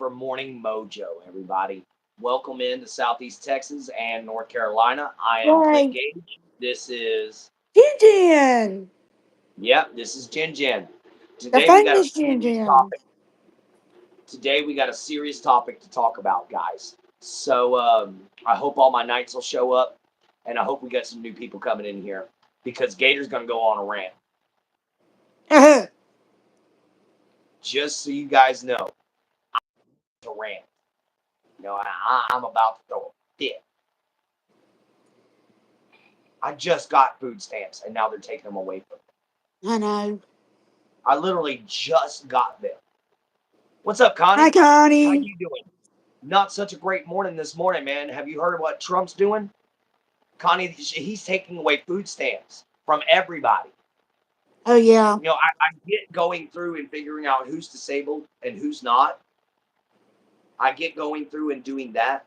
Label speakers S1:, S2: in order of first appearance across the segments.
S1: for Morning Mojo, everybody. Welcome into Southeast Texas and North Carolina. I am Clint
S2: Right.
S1: Gage. This is,
S2: Jinjin.
S1: this is Jen Jen.
S2: The
S1: Today we got a
S2: famous
S1: serious
S2: Jinjin.
S1: topic. Today we got a serious topic to talk about, guys. So I hope all my knights will show up, and I hope we got some new people coming in here because Gator's going to go on a rant. Just so you guys know, it's a rant. I'm about to throw a fit. I just got food stamps, and now they're taking them away from me.
S2: I know.
S1: I literally just got them. What's up,
S2: Hi,
S1: Connie? How
S2: Connie.
S1: you doing? Not such a great morning this morning, man. Have you heard of what Trump's doing? Connie, he's taking away food stamps from everybody.
S2: Oh, yeah.
S1: I get going through and figuring out who's disabled and who's not. I get going through and doing that.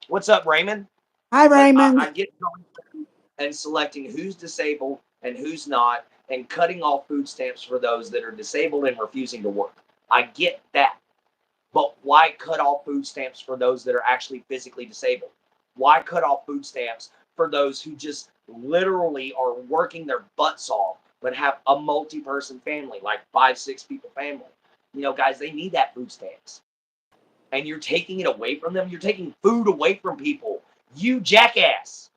S1: What's up, Raymond?
S2: Hi,
S1: But I
S2: Raymond.
S1: get going through and selecting who's disabled and who's not and cutting off food stamps for those that are disabled and refusing to work. I get that. But why cut off food stamps for those that are actually physically disabled? Why cut off food stamps for those who just literally are working their butts off but have a multi-person family, like 5, 6 people family? Guys, they need that food stamps. And you're taking it away from them. You're taking food away from people. You jackass.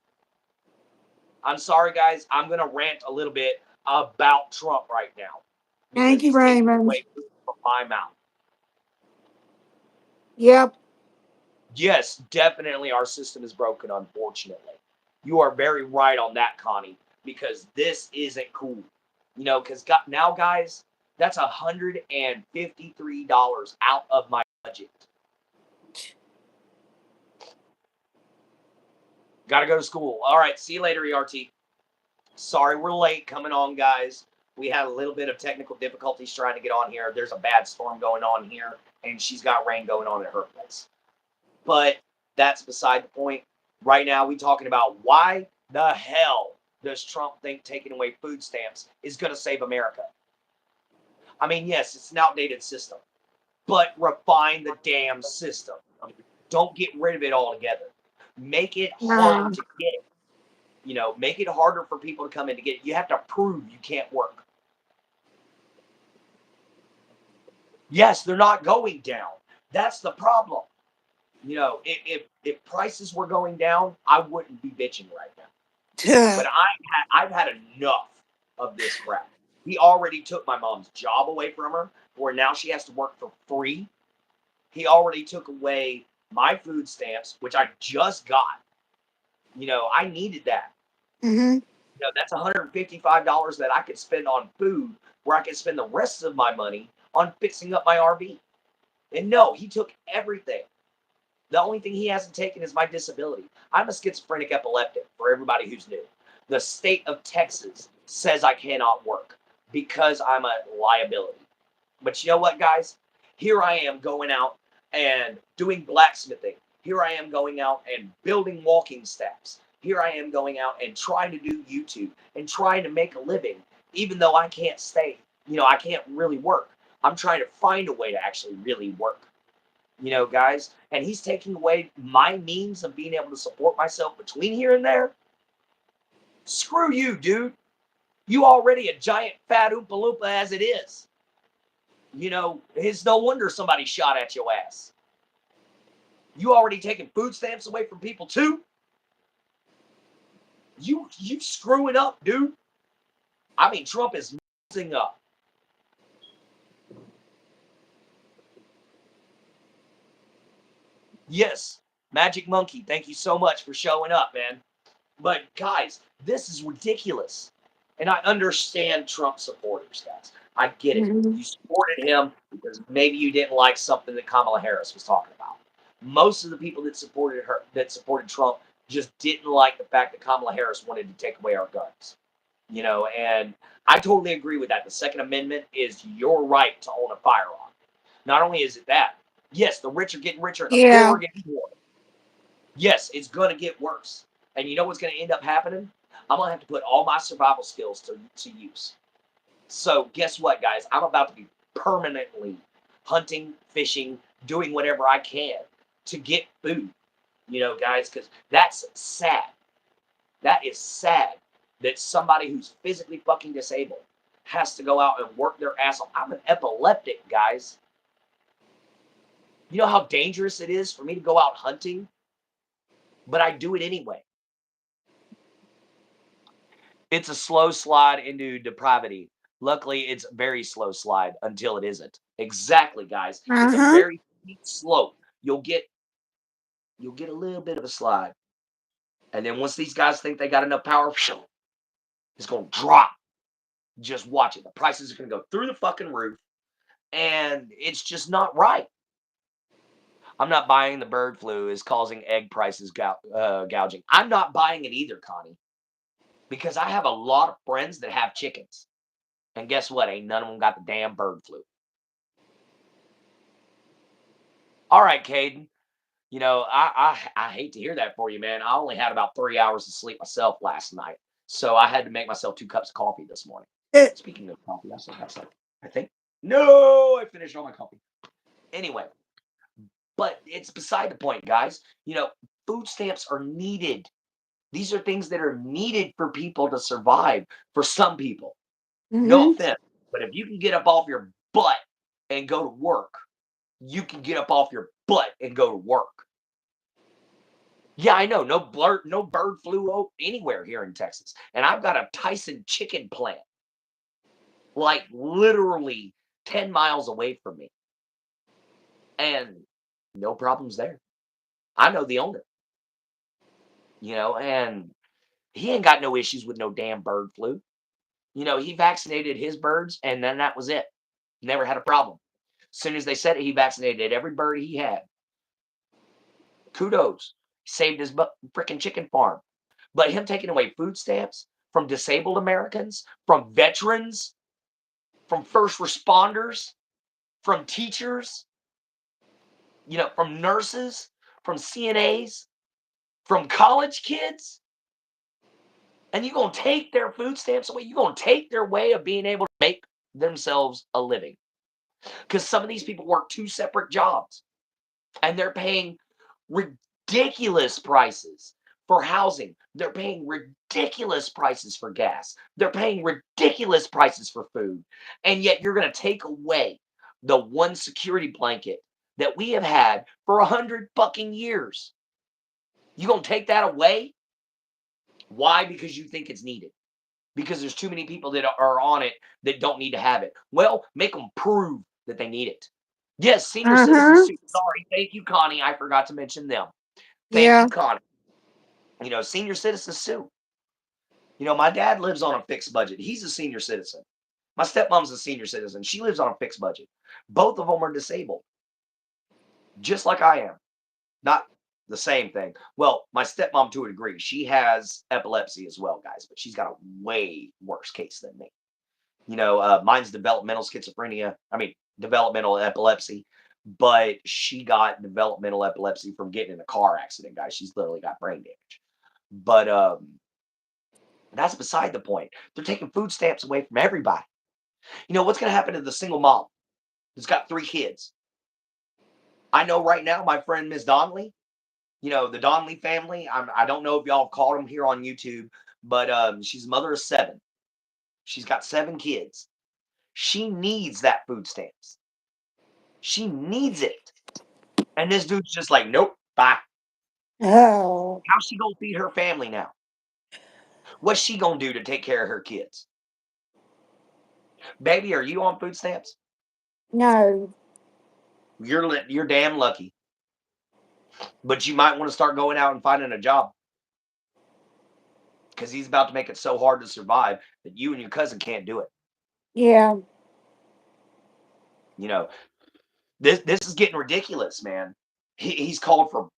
S1: I'm sorry, guys. I'm going to rant a little bit about Trump right now because
S2: Thank you,
S1: he's taking
S2: Raymond.
S1: away food from my mouth.
S2: Yep.
S1: Yes, definitely our system is broken, unfortunately. You are very right on that, Connie, because this isn't cool. Because now, guys, that's $153 out of my budget. Got to go to school. All right, see you later, ERT. Sorry we're late coming on, guys. We had a little bit of technical difficulties trying to get on here. There's a bad storm going on here, and she's got rain going on at her place. But that's beside the point. Right now, we talking about why the hell does Trump think taking away food stamps is going to save America? I mean, yes, it's an outdated system, but refine the damn system. Don't get rid of it altogether. Make it harder
S2: Uh,
S1: to get it. Make it harder for people to come in to get it. You have to prove you can't work. Yes, they're not going down. That's the problem. If prices were going down, I wouldn't be bitching right now. But I've had enough of this crap. He already took my mom's job away from her, where now she has to work for free. He already took away my food stamps, which I just got. I needed that.
S2: mm-hmm.
S1: That's $155 that I could spend on food, where I could spend the rest of my money on fixing up my RV. And no, he took everything. The only thing he hasn't taken is my disability. I'm a schizophrenic epileptic, for everybody who's new. The state of Texas says I cannot work because I'm a liability. But you know what, guys? Here I am going out and doing blacksmithing. Here I am going out and building walking steps. Here I am going out and trying to do YouTube and trying to make a living, even though I can't stay. I can't really work. I'm trying to find a way to actually really work. Guys, and he's taking away my means of being able to support myself between here and there. Screw you, dude. You already a giant fat Oompa Loompa as it is. It's no wonder somebody shot at your ass. You already taking food stamps away from people too? You screwing up, dude. I mean, Trump is messing up. Yes, Magic Monkey, thank you so much for showing up, man. But guys, this is ridiculous. And I understand Trump supporters, guys. I get it.
S2: Mm-hmm.
S1: You supported him because maybe you didn't like something that Kamala Harris was talking about. Most of the people that supported Trump, just didn't like the fact that Kamala Harris wanted to take away our guns. And I totally agree with that. The Second Amendment is your right to own a firearm. Not only is it that, yes, the rich are getting richer and the poor
S2: Yeah.
S1: are getting poorer. Yes, it's going to get worse. And you know what's going to end up happening? I'm going to have to put all my survival skills to use. So guess what, guys? I'm about to be permanently hunting, fishing, doing whatever I can to get food, guys, because that's sad. That is sad that somebody who's physically fucking disabled has to go out and work their ass off. I'm an epileptic, guys. You know how dangerous it is for me to go out hunting? But I do it anyway. It's a slow slide into depravity. Luckily, it's a very slow slide until it isn't. Exactly, guys. It's a
S2: Uh-huh.
S1: very steep slope. You'll get a little bit of a slide. And then once these guys think they got enough power, it's gonna drop. Just watch it. The prices are gonna go through the fucking roof. And it's just not right. I'm not buying the bird flu is causing egg prices gouging. I'm not buying it either, Connie, because I have a lot of friends that have chickens. And guess what? Ain't none of them got the damn bird flu. All right, Caden. I hate to hear that for you, man. I only had about 3 hours of sleep myself last night. So I had to make myself 2 cups of coffee this morning.
S2: Uh,
S1: Speaking of coffee, I still have some. I think. No, I finished all my coffee. Anyway, but it's beside the point, guys. Food stamps are needed. These are things that are needed for people to survive, for some people. No
S2: mm-hmm.
S1: offense, but if you can get up off your butt and go to work, you can get up off your butt and go to work. Yeah, I know. No bird flew anywhere here in Texas. And I've got a Tyson chicken plant, like literally 10 miles away from me. And no problems there. I know the owner, and he ain't got no issues with no damn bird flu. He vaccinated his birds and then that was it. Never had a problem. As soon as they said it, he vaccinated every bird he had. Kudos. Saved his freaking chicken farm. But him taking away food stamps from disabled Americans, from veterans, from first responders, from teachers, from nurses, from CNAs, from college kids, and you're going to take their food stamps away. You're going to take their way of being able to make themselves a living. Because some of these people work 2 separate jobs and they're paying ridiculous prices for housing. They're paying ridiculous prices for gas. They're paying ridiculous prices for food. And yet you're going to take away the one security blanket that we have had for 100 fucking years. You going to take that away? Why? Because you think it's needed. Because there's too many people that are on it that don't need to have it. Well, make them prove that they need it. Yes, senior citizens
S2: Uh-huh.
S1: too. Sorry. Thank you, Connie. I forgot to mention them. Thank you,
S2: Yeah.
S1: Connie. Senior citizens too. My dad lives on a fixed budget. He's a senior citizen. My stepmom's a senior citizen. She lives on a fixed budget. Both of them are disabled, just like I am. Not the same thing. Well, my stepmom to a degree. She has epilepsy as well, guys, but she's got a way worse case than me. Mine's developmental schizophrenia. I mean, developmental epilepsy, but she got developmental epilepsy from getting in a car accident, guys. She's literally got brain damage. But that's beside the point. They're taking food stamps away from everybody. What's going to happen to the single mom who's got 3 kids? I know right now, my friend Miss Donnelly, the Donnelly family. I don't know if y'all have caught them here on YouTube, but she's a mother of 7. She's got 7 kids. She needs that food stamps. She needs it. And this dude's just like, nope, bye.
S2: Oh.
S1: How's she gonna feed her family now? What's she gonna do to take care of her kids? Baby, are you on food stamps?
S2: No.
S1: You're damn lucky. But you might want to start going out and finding a job because he's about to make it so hard to survive that you and your cousin can't do it.
S2: Yeah.
S1: You know, this is getting ridiculous, man. He's called for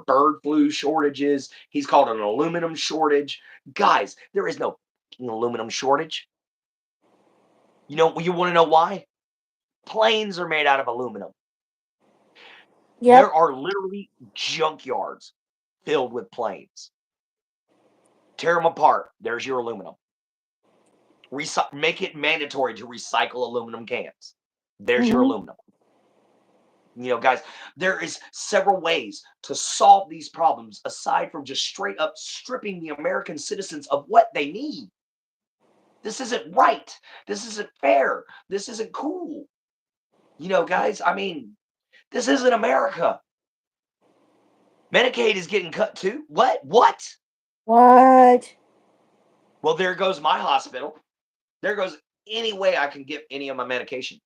S1: bird flu shortages. He's called an aluminum shortage. Guys, there is no aluminum shortage. You want to know why? Planes are made out of aluminum. There
S2: Yep.
S1: are literally junkyards filled with planes. Tear them apart. There's your aluminum. Make it mandatory to recycle aluminum cans. There's your
S2: Mm-hmm.
S1: aluminum. Guys, there is several ways to solve these problems aside from just straight up stripping the American citizens of what they need. This isn't right. This isn't fair. This isn't cool. Guys, I mean, this isn't America. Medicaid is getting cut too. What? What?
S2: What?
S1: Well, there goes my hospital. There goes any way I can get any of my medication.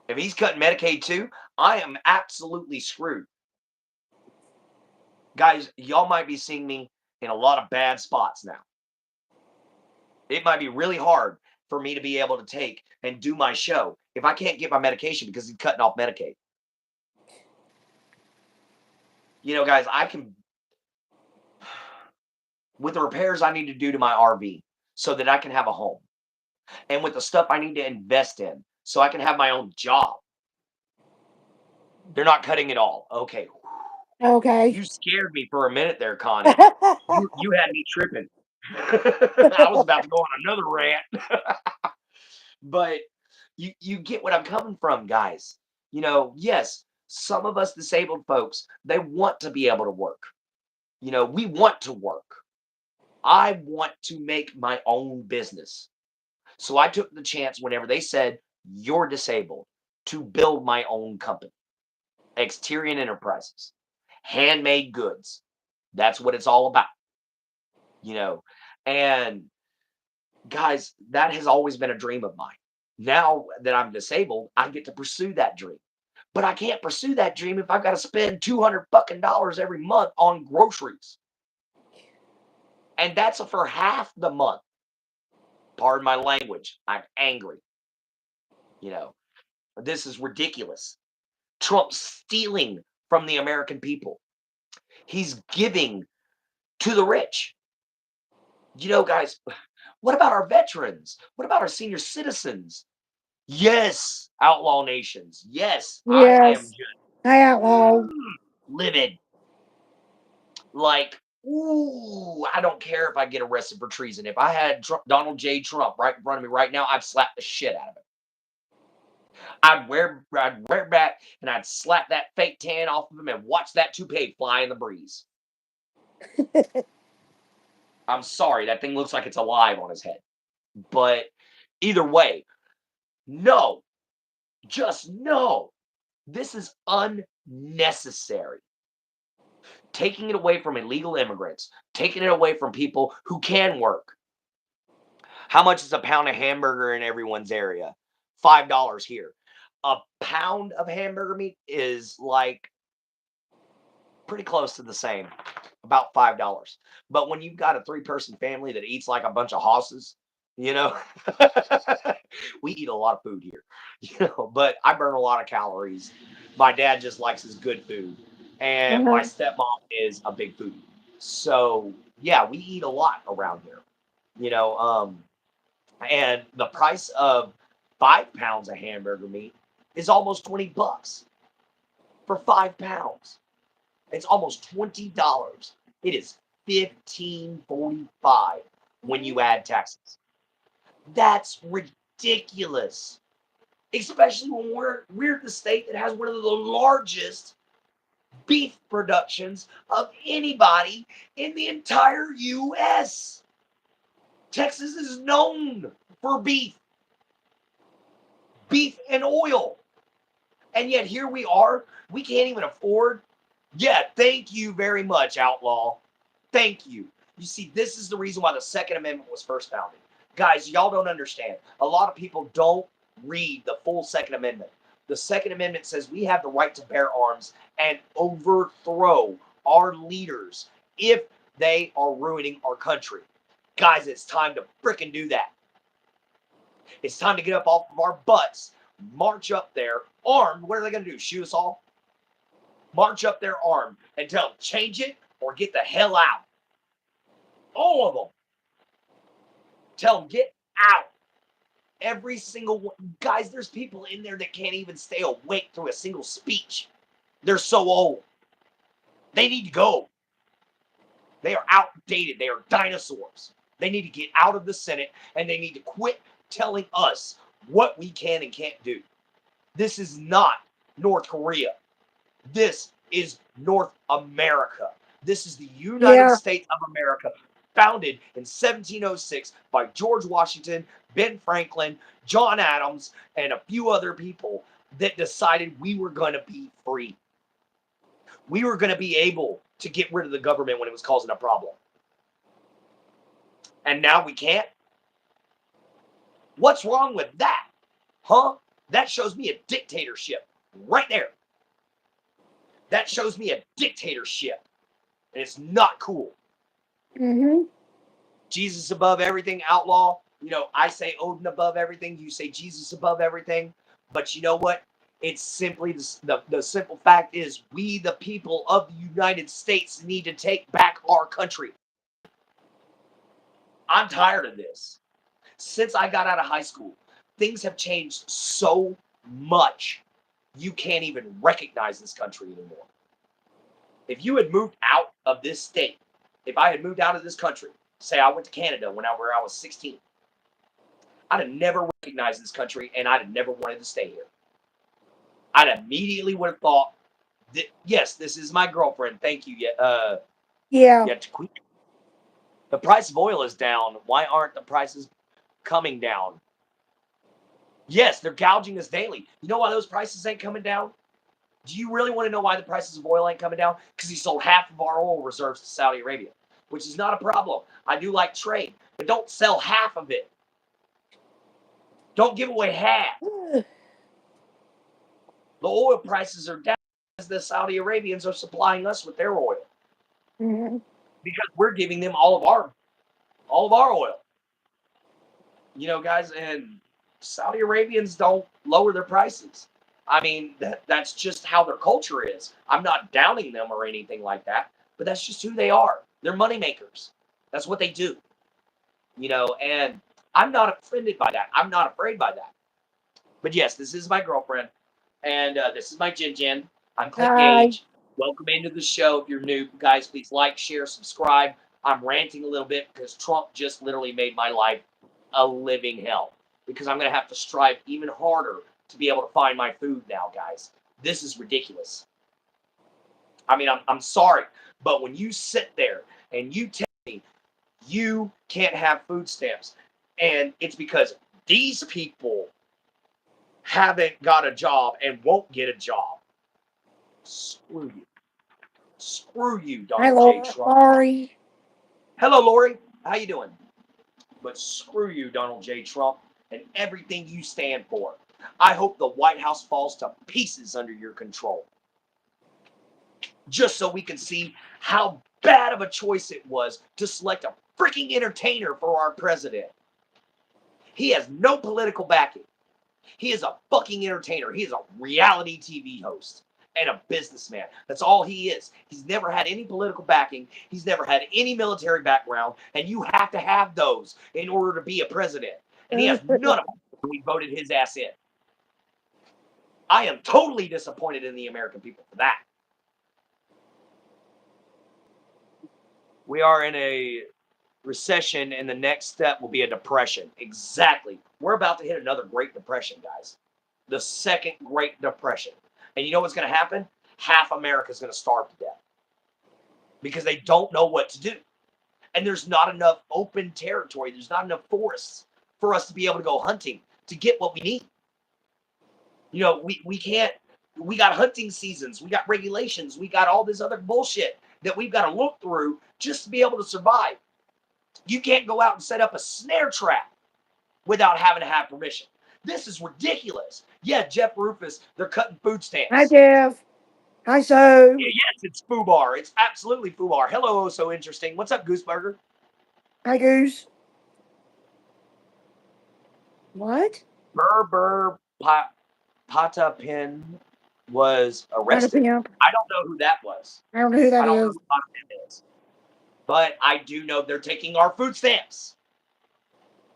S1: If he's cutting Medicaid too, I am absolutely screwed. Guys, y'all might be seeing me in a lot of bad spots now. It might be really hard for me to be able to take and do my show if I can't get my medication because he's cutting off Medicaid. Guys, I can, with the repairs I need to do to my RV so that I can have a home, and with the stuff I need to invest in so I can have my own job. They're not cutting it all. Okay.
S2: Okay.
S1: You scared me for a minute there, Connie. You had me tripping. I was about to go on another rant. But you get what I'm coming from, guys. Yes, some of us disabled folks, they want to be able to work. We want to work. I want to make my own business. So I took the chance whenever they said, you're disabled, to build my own company. Exterior Enterprises, handmade goods. That's what it's all about, you know. And guys, that has always been a dream of mine. Now that I'm disabled, I get to pursue that dream. But I can't pursue that dream if I've got to spend 200 fucking dollars every month on groceries. And that's for half the month. Pardon my language. I'm angry. You know, this is ridiculous. Trump's stealing from the American people. He's giving to the rich. Guys, what about our veterans? What about our senior citizens? Yes, outlaw nations. Yes, I am
S2: Yes.
S1: just
S2: I outlaw.
S1: livid. Like, ooh, I don't care if I get arrested for treason. If I had Donald J. Trump right in front of me right now, I'd slap the shit out of him. I'd wear back and I'd slap that fake tan off of him and watch that toupee fly in the breeze. I'm sorry, that thing looks like it's alive on his head. But either way, no, just no. This is unnecessary. Taking it away from illegal immigrants, taking it away from people who can work. How much is a pound of hamburger in everyone's area? $5 here. A pound of hamburger meat is like pretty close to the same, about $5. But when you've got a three-person family that eats like a bunch of hosses, you know, we eat a lot of food here, but I burn a lot of calories. My dad just likes his good food, and my
S2: Uh-huh.
S1: stepmom is a big foodie. So yeah, we eat a lot around here, you know. And the price of 5 pounds of hamburger meat is almost $20 for 5 pounds. It's almost $20. It is 15.45 when you add taxes. That's ridiculous. Especially when we're the state that has one of the largest beef productions of anybody in the entire US. Texas is known for beef and oil. And yet here we are. We can't even afford. Yeah, thank you very much, outlaw. Thank you. You see, this is the reason why the Second Amendment was first founded. Guys, y'all don't understand. A lot of people don't read the full Second Amendment. The Second Amendment says we have the right to bear arms and overthrow our leaders if they are ruining our country. Guys, it's time to fricking do that. It's time to get up off of our butts, march up there armed. What are they going to do? Shoot us all? March up there armed and tell them change it or get the hell out. All of them. Tell them get out. Every single one. Guys, there's people in there that can't even stay awake through a single speech. They're so old. They need to go. They are outdated. They are dinosaurs. They need to get out of the Senate and they need to quit telling us what we can and can't do. This is not North Korea. This is North America. This is the United
S2: Yeah.
S1: States of America, founded in 1706 by George Washington, Ben Franklin, John Adams, and a few other people that decided we were going to be free. We were going to be able to get rid of the government when it was causing a problem. And now we can't? What's wrong with that? Huh? That shows me a dictatorship right there. That shows me a dictatorship. And it's not cool.
S2: Mm-hmm.
S1: Jesus above everything, outlaw. I say Odin above everything. You say Jesus above everything. But you know what? It's simply the simple fact is we, the people of the United States, need to take back our country. I'm tired of this. Since I got out of high school, things have changed so much. You can't even recognize this country anymore. If you had moved out of this state, if I had moved out of this country, say I went to Canada where I was 16, I'd have never recognized this country and I'd have never wanted to stay here. I'd immediately would have thought that, yes, this is my girlfriend. Thank you.
S2: Yeah.
S1: Yeah, the price of oil is down. Why aren't the prices coming down? Yes, they're gouging us daily. You know why those prices ain't coming down? Do you really want to know why the prices of oil ain't coming down? Because he sold half of our oil reserves to Saudi Arabia, which is not a problem. I do like trade, but don't sell half of it. Don't give away half. The oil prices are down as the Saudi Arabians are supplying us with their oil
S2: Mm-hmm.
S1: because we're giving them all of our oil. Guys, and Saudi Arabians don't lower their prices. I mean, that's just how their culture is. I'm not downing them or anything like that, but that's just who they are. They're money makers. That's what they do. And I'm not offended by that. I'm not afraid by that. But yes, this is my girlfriend, and this is my Jin Jin. I'm Clint
S2: Hi.
S1: Gage. Welcome into the show. If you're new, guys, please like, share, subscribe. I'm ranting a little bit because Trump just literally made my life a living hell. Because I'm going to have to strive even harder to be able to find my food now, guys. This is ridiculous. I mean, I'm sorry, but when you sit there and you tell me you can't have food stamps, and it's because these people haven't got a job and won't get a job. Screw you. Screw you,
S2: Hi,
S1: Donald J. Trump.
S2: Lori.
S1: Hello, Lori. How you doing? But screw you, Donald J. Trump, and everything you stand for. I hope the White House falls to pieces under your control. Just so we can see how bad of a choice it was to select a freaking entertainer for our president. He has no political backing. He is a fucking entertainer. He is a reality TV host and a businessman. That's all he is. He's never had any political backing. He's never had any military background. And you have to have those in order to be a president. And he has none of them when we voted his ass in. I am totally disappointed in the American people for that. We are in a recession, and the next step will be a depression. Exactly. We're about to hit another Great Depression, guys. The second Great Depression. And you know what's going to happen? Half America is going to starve to death because they don't know what to do. And there's not enough open territory. There's not enough forests for us to be able to go hunting to get what we need. We can't, we got hunting seasons, we got regulations, we got all this other bullshit that we've got to look through just to be able to survive. You can't go out and set up a snare trap without having to have permission. This is ridiculous. Yeah, Jeff Rufus, they're cutting food
S2: Hi,
S1: stamps.
S2: Jeff. Hi, So.
S1: Yes, it's FUBAR. It's absolutely FUBAR. Hello, oh so interesting. What's up, Gooseburger?
S2: Hi, Goose. What?
S1: Berber Patapin was
S2: Not a
S1: arrested.
S2: pimp.
S1: I don't know who that was.
S2: I don't know who
S1: I
S2: that
S1: don't know
S2: is.
S1: who Patapin is. But I do know they're taking our food stamps.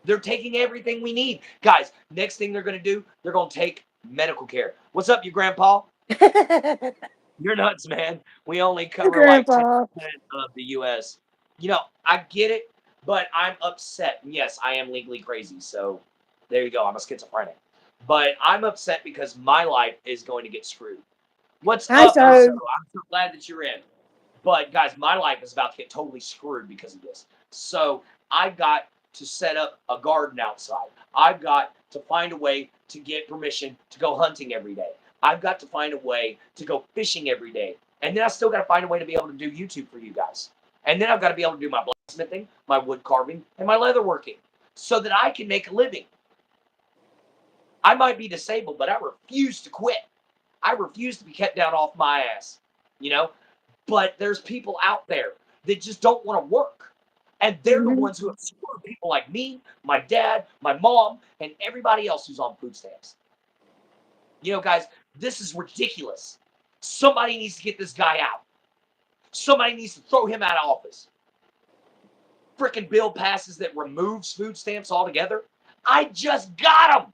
S1: They're taking everything we need. Guys, next thing they're going to do, they're going to take medical care. What's up, you grandpa? You're nuts, man. We only
S2: Your
S1: cover like
S2: grandpa.
S1: 10% of the U.S. I get it, but I'm upset. And yes, I am legally crazy. So there you go. I'm a schizophrenic. But I'm upset because my life is going to get screwed. What's
S2: Hi,
S1: up, Oso?
S2: so.
S1: I'm so glad that you're in. But guys, my life is about to get totally screwed because of this. So I got to set up a garden outside. I've got to find a way to get permission to go hunting every day. I've got to find a way to go fishing every day. And then I still got to find a way to be able to do YouTube for you guys. And then I've got to be able to do my blacksmithing, my wood carving, and my leather working so that I can make a living. I might be disabled, but I refuse to quit. I refuse to be kept down off my ass, you know? But there's people out there that just don't want to work. And they're the
S2: Mhm.
S1: ones who have screwed people like me, my dad, my mom, and everybody else who's on food stamps. Guys, this is ridiculous. Somebody needs to get this guy out. Somebody needs to throw him out of office. Freaking bill passes that removes food stamps altogether. I just got them.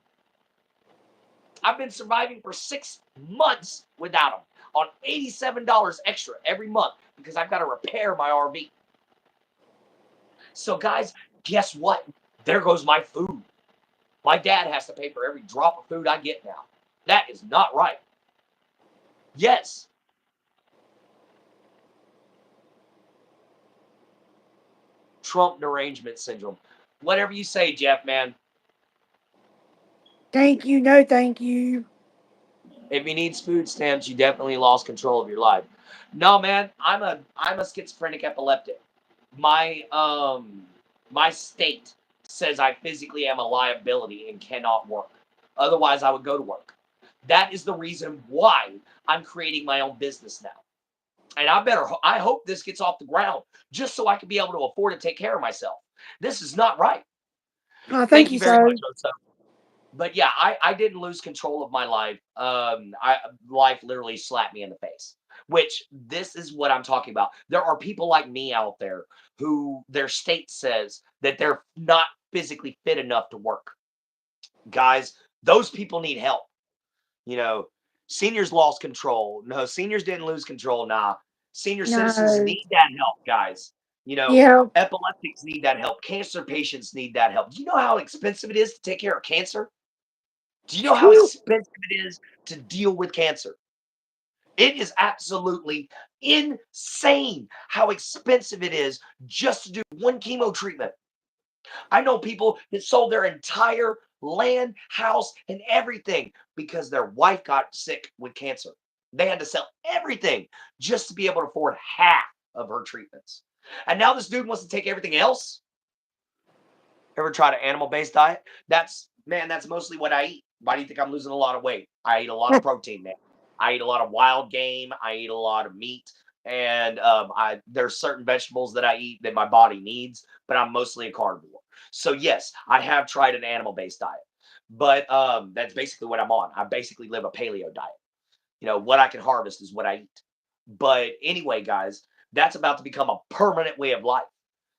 S1: I've been surviving for 6 months without them on $87 extra every month because I've got to repair my RV. So, guys, guess what? There goes my food. My dad has to pay for every drop of food I get now. That is not right. Yes, Trump derangement syndrome. Whatever you say, Jeff, man.
S2: Thank you. No, thank you.
S1: If he needs food stamps, you definitely lost control of your life. No, man, I'm a schizophrenic epileptic. My state says I physically am a liability and cannot work. Otherwise, I would go to work. That is the reason why I'm creating my own business now. And I hope this gets off the ground just so I can be able to afford to take care of myself. This is not right.
S2: Oh,
S1: Thank
S2: thank
S1: you
S2: you,
S1: very much,
S2: so.
S1: Oso. But yeah, I didn't lose control of my life. Life literally slapped me in the face. Which this is what I'm talking about. There are people like me out there who their state says that they're not physically fit enough to work. Guys, those people need help. You know, seniors lost control. No, seniors didn't lose control. Nah, senior citizens
S2: No.
S1: need that help, guys.
S2: Yeah.
S1: Epileptics need that help. Cancer patients need that help. Do you know how expensive it is to take care of cancer? Do you know how
S2: Whew.
S1: expensive it is to deal with cancer? It is absolutely insane how expensive it is just to do one chemo treatment. I know people that sold their entire land, house, and everything because their wife got sick with cancer. They had to sell everything just to be able to afford half of her treatments. And now this dude wants to take everything else. Ever tried an animal-based diet? That's mostly what I eat. Why do you think I'm losing a lot of weight? I eat a lot of protein, man. I eat a lot of wild game. I eat a lot of meat, and I there's certain vegetables that I eat that my body needs, but I'm mostly a carnivore. So yes, I have tried an animal-based diet, but that's basically what I'm on. I basically live a paleo diet. What I can harvest is what I eat. But anyway, guys, that's about to become a permanent way of life.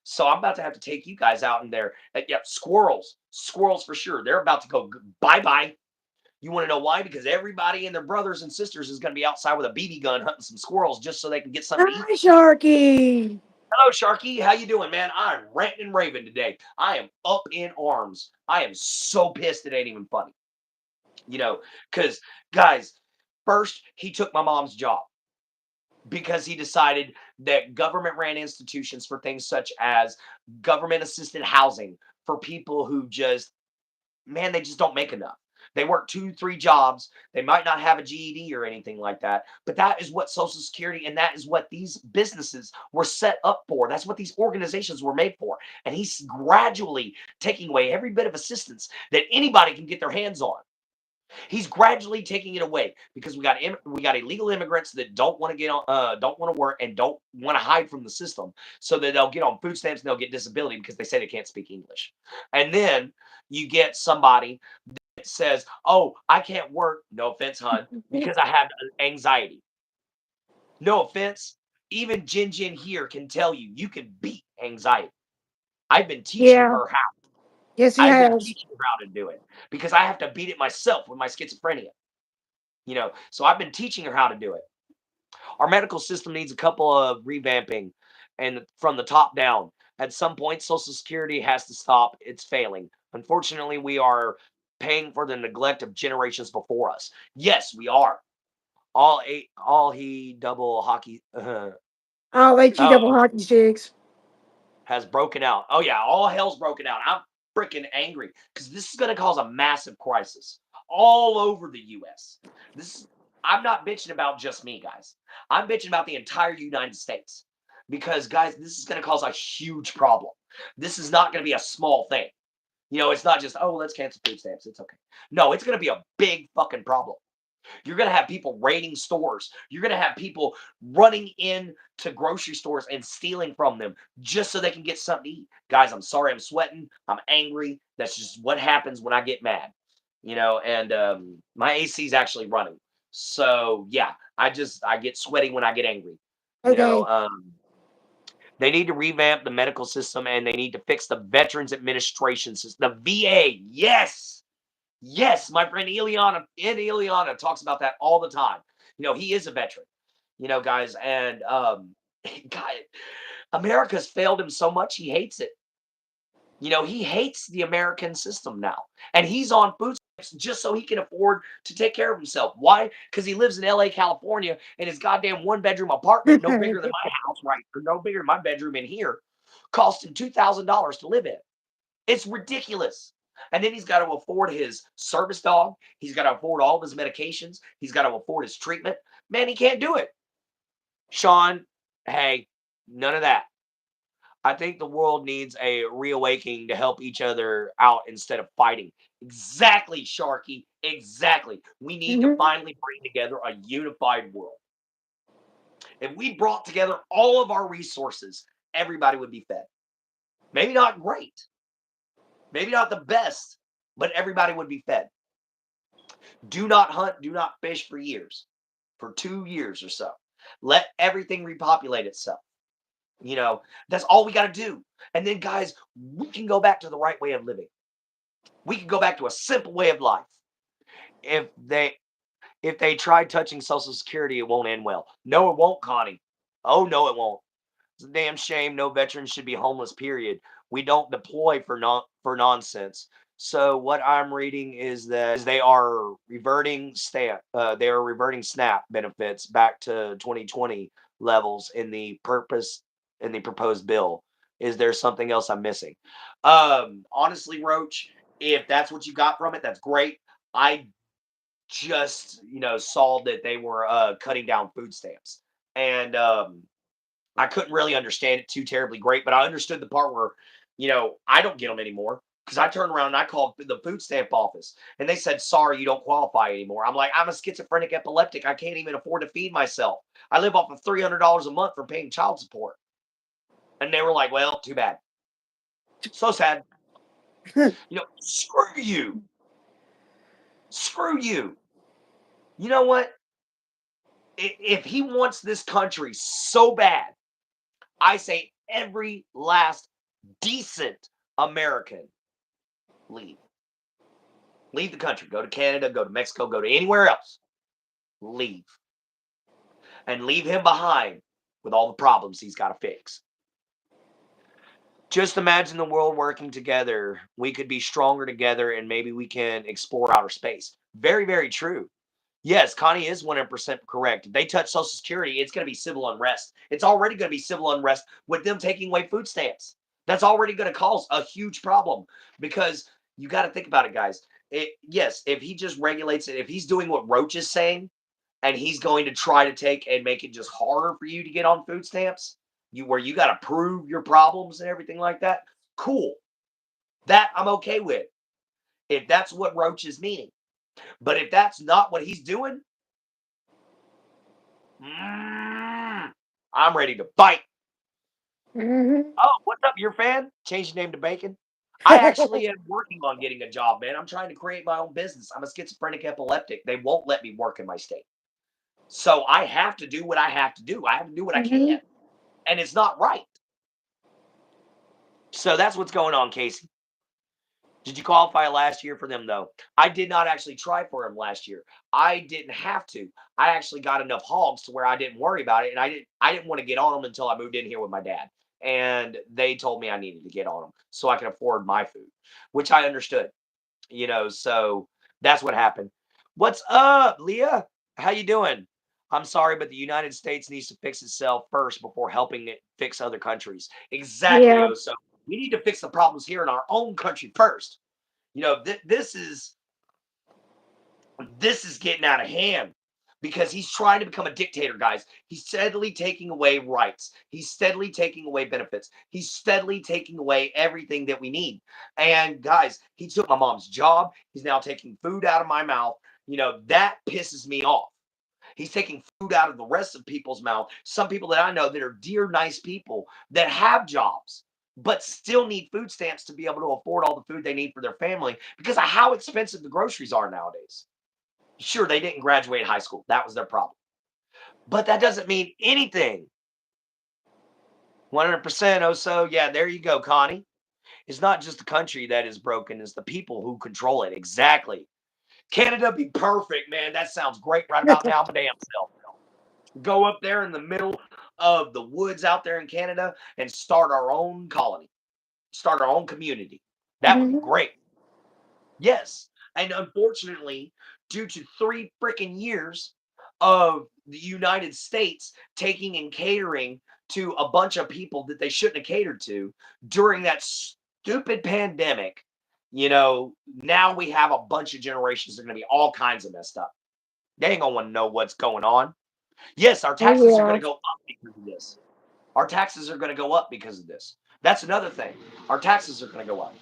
S1: So I'm about to have to take you guys out in there. Yeah, squirrels for sure. They're about to go bye bye. You want to know why? Because everybody and their brothers and sisters is going to be outside with a BB gun hunting some squirrels just so they can get something to eat.
S2: Hi, Sharky.
S1: Hello, Sharky. How you doing, man? I'm ranting and raving today. I am up in arms. I am so pissed it ain't even funny. You know, because guys, first he took my mom's job because he decided that government ran institutions for things such as government assisted housing for people who just, man, they just don't make enough. They work two, three jobs. They might not have a GED or anything like that, but that is what Social Security and that is what these businesses were set up for. That's what these organizations were made for. And he's gradually taking away every bit of assistance that anybody can get their hands on. He's gradually taking it away because we got illegal immigrants that don't want to get on, don't want to work and don't want to hide from the system, so that they'll get on food stamps and they'll get disability because they say they can't speak English. And then you get somebody that says, "Oh, I can't work." No offense, hun, because I have anxiety. No offense. Even Jin Jin here can tell you you can beat anxiety. I've been teaching
S2: Yeah.
S1: her how.
S2: Yes, he
S1: I've been
S2: has.
S1: teaching her how to do it because I have to beat it myself with my schizophrenia. So I've been teaching her how to do it. Our medical system needs a couple of revamping and from the top down. At some point, Social Security has to stop. It's failing. Unfortunately, we are paying for the neglect of generations before us. Yes, we are. All he double hockey
S2: I'll let you
S1: oh
S2: double hockey sticks.
S1: has broken out. Oh yeah, all hell's broken out. I'm freaking angry because this is going to cause a massive crisis all over the U.S. This I'm not bitching about just me, guys. I'm bitching about the entire United States because, guys, this is going to cause a huge problem. This is not going to be a small thing. It's not just, oh, let's cancel food stamps. It's okay. No, it's going to be a big fucking problem. You're going to have people raiding stores. You're going to have people running in to grocery stores and stealing from them just so they can get something to eat. Guys, I'm sorry I'm sweating. I'm angry. That's just what happens when I get mad. And my AC is actually running. So, yeah, I get sweaty when I get angry. You know,
S2: Okay.
S1: um, they need to revamp the medical system and they need to fix the Veterans Administration system, the VA. Yes. Yes, my friend Ileana talks about that all the time. He is a veteran, guys, and God, America's failed him so much he hates it. He hates the American system now, and he's on food stamps just so he can afford to take care of himself. Why? Because he lives in L.A., California, in his goddamn one-bedroom apartment, no bigger than my house, right? Or no bigger than my bedroom in here, cost him $2,000 to live in. It's ridiculous. And then he's got to afford his service dog. He's got to afford all of his medications. He's got to afford his treatment. Man, he can't do it. Sean, hey, none of that. I think the world needs a reawakening to help each other out instead of fighting. Exactly, Sharky. Exactly. We need to
S2: Mhm.
S1: finally bring together a unified world. If we brought together all of our resources, everybody would be fed. Maybe not great, maybe not the best, but everybody would be fed. Do not hunt, do not fish for years, for 2 years or so. Let everything repopulate itself. That's all we got to do. And then, guys, we can go back to the right way of living. We can go back to a simple way of life. If they if they try touching Social Security, it won't end well. No, it won't, Connie. Oh no, it won't. It's a damn shame no veterans should be homeless, period. We don't deploy for nonsense. So what I'm reading is that they are reverting SNAP benefits back to 2020 levels in the proposed bill. Is there something else I'm missing? Honestly, Roach, if that's what you got from it, that's great. I just, saw that they were cutting down food stamps. And I couldn't really understand it too terribly great, but I understood the part where, I don't get them anymore because I turned around and I called the food stamp office and they said, sorry, you don't qualify anymore. I'm like, I'm a schizophrenic epileptic. I can't even afford to feed myself. I live off of $300 a month from paying child support. And they were like, well, too bad. So sad. Screw you. Screw you. You know what? If he wants this country so bad, I say every last decent American leave. Leave the country. Go to Canada, go to Mexico, go to anywhere else. Leave. And leave him behind with all the problems he's got to fix. Just imagine the world working together. We could be stronger together and maybe we can explore outer space. Very, very true. Yes, Connie is 100% correct. If they touch Social Security, it's going to be civil unrest. It's already going to be civil unrest with them taking away food stamps. That's already going to cause a huge problem because you got to think about it, guys. Yes, if he just regulates it, if he's doing what Roach is saying, and he's going to try to take and make it just harder for you to get on food stamps, where you got to prove your problems and everything like that. Cool, that I'm okay with. If that's what Roach is meaning, but if that's not what he's doing, I'm ready to fight.
S2: Mhm.
S1: Oh, what's up, your fan? Change your name to Bacon. I actually am working on getting a job, man. I'm trying to create my own business. I'm a schizophrenic epileptic. They won't let me work in my state. So I have to do what I have to do. I have to do what I can.
S2: Mhm.
S1: And it's not right. So that's what's going on, Casey. Did you qualify last year for them though? I did not actually try for them last year. I didn't have to. I actually got enough hogs to where I didn't worry about it, and I didn't want to get on them until I moved in here with my dad. And they told me I needed to get on them so I could afford my food, which I understood. So that's what happened. What's up, Leah? How you doing? I'm sorry, but the United States needs to fix itself first before helping it fix other countries. Exactly,
S2: Yeah.
S1: Oso. We need to fix the problems here in our own country first. This is getting out of hand because he's trying to become a dictator, guys. He's steadily taking away rights. He's steadily taking away benefits. He's steadily taking away everything that we need. And guys, he took my mom's job. He's now taking food out of my mouth. That pisses me off. He's taking food out of the rest of people's mouth. Some people that I know that are dear, nice people that have jobs, but still need food stamps to be able to afford all the food they need for their family because of how expensive the groceries are nowadays. Sure, they didn't graduate high school. That was their problem. But that doesn't mean anything. 100% oh so. Yeah, there you go, Connie. It's not just the country that is broken, it's the people who control it. Exactly. Canada be perfect, man. That sounds great right about now, my damn self. Go up there in the middle of the woods out there in Canada and start our own colony, start our own community. That would be
S2: Hmm.
S1: great. Yes. And unfortunately, due to 3 freaking years of the United States taking and catering to a bunch of people that they shouldn't have catered to during that stupid pandemic, now we have a bunch of generations that are going to be all kinds of messed up. They ain't going to want to know what's going on. Yes, our
S2: Oh
S1: taxes are going
S2: yeah.
S1: to go up because of this. Our taxes are going to go up because of this. That's another thing. Our taxes are going to go up.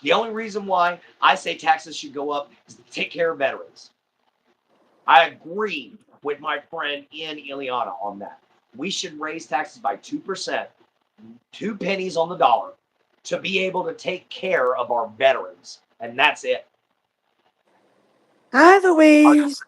S1: The only reason why I say taxes should go up is to take care of veterans. I agree with my friend Ian Ileana on that. We should raise taxes by 2%, 2 pennies on the dollar, to be able to take care of our veterans. And that's it.
S2: Hi, Louise.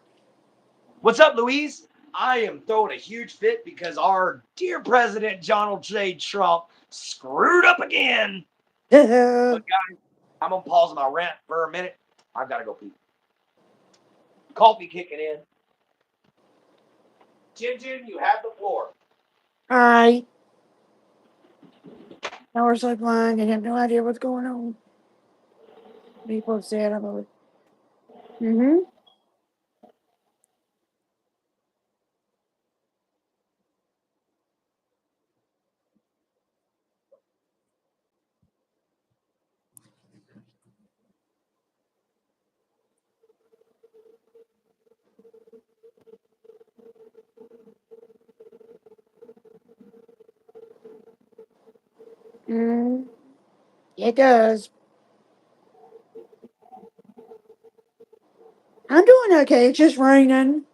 S1: What's up, Louise? I am throwing a huge fit because our dear President Donald J. Trump screwed up again. But guys, I'm gonna pause my rant for a minute. I've got to go pee. Coffee kicking in. Jin Jin, you have the floor.
S2: Hi. Hours like blind and have no idea what's going on. People sad about it. Mm-hmm. Mm, it does. I'm doing okay. It's just raining.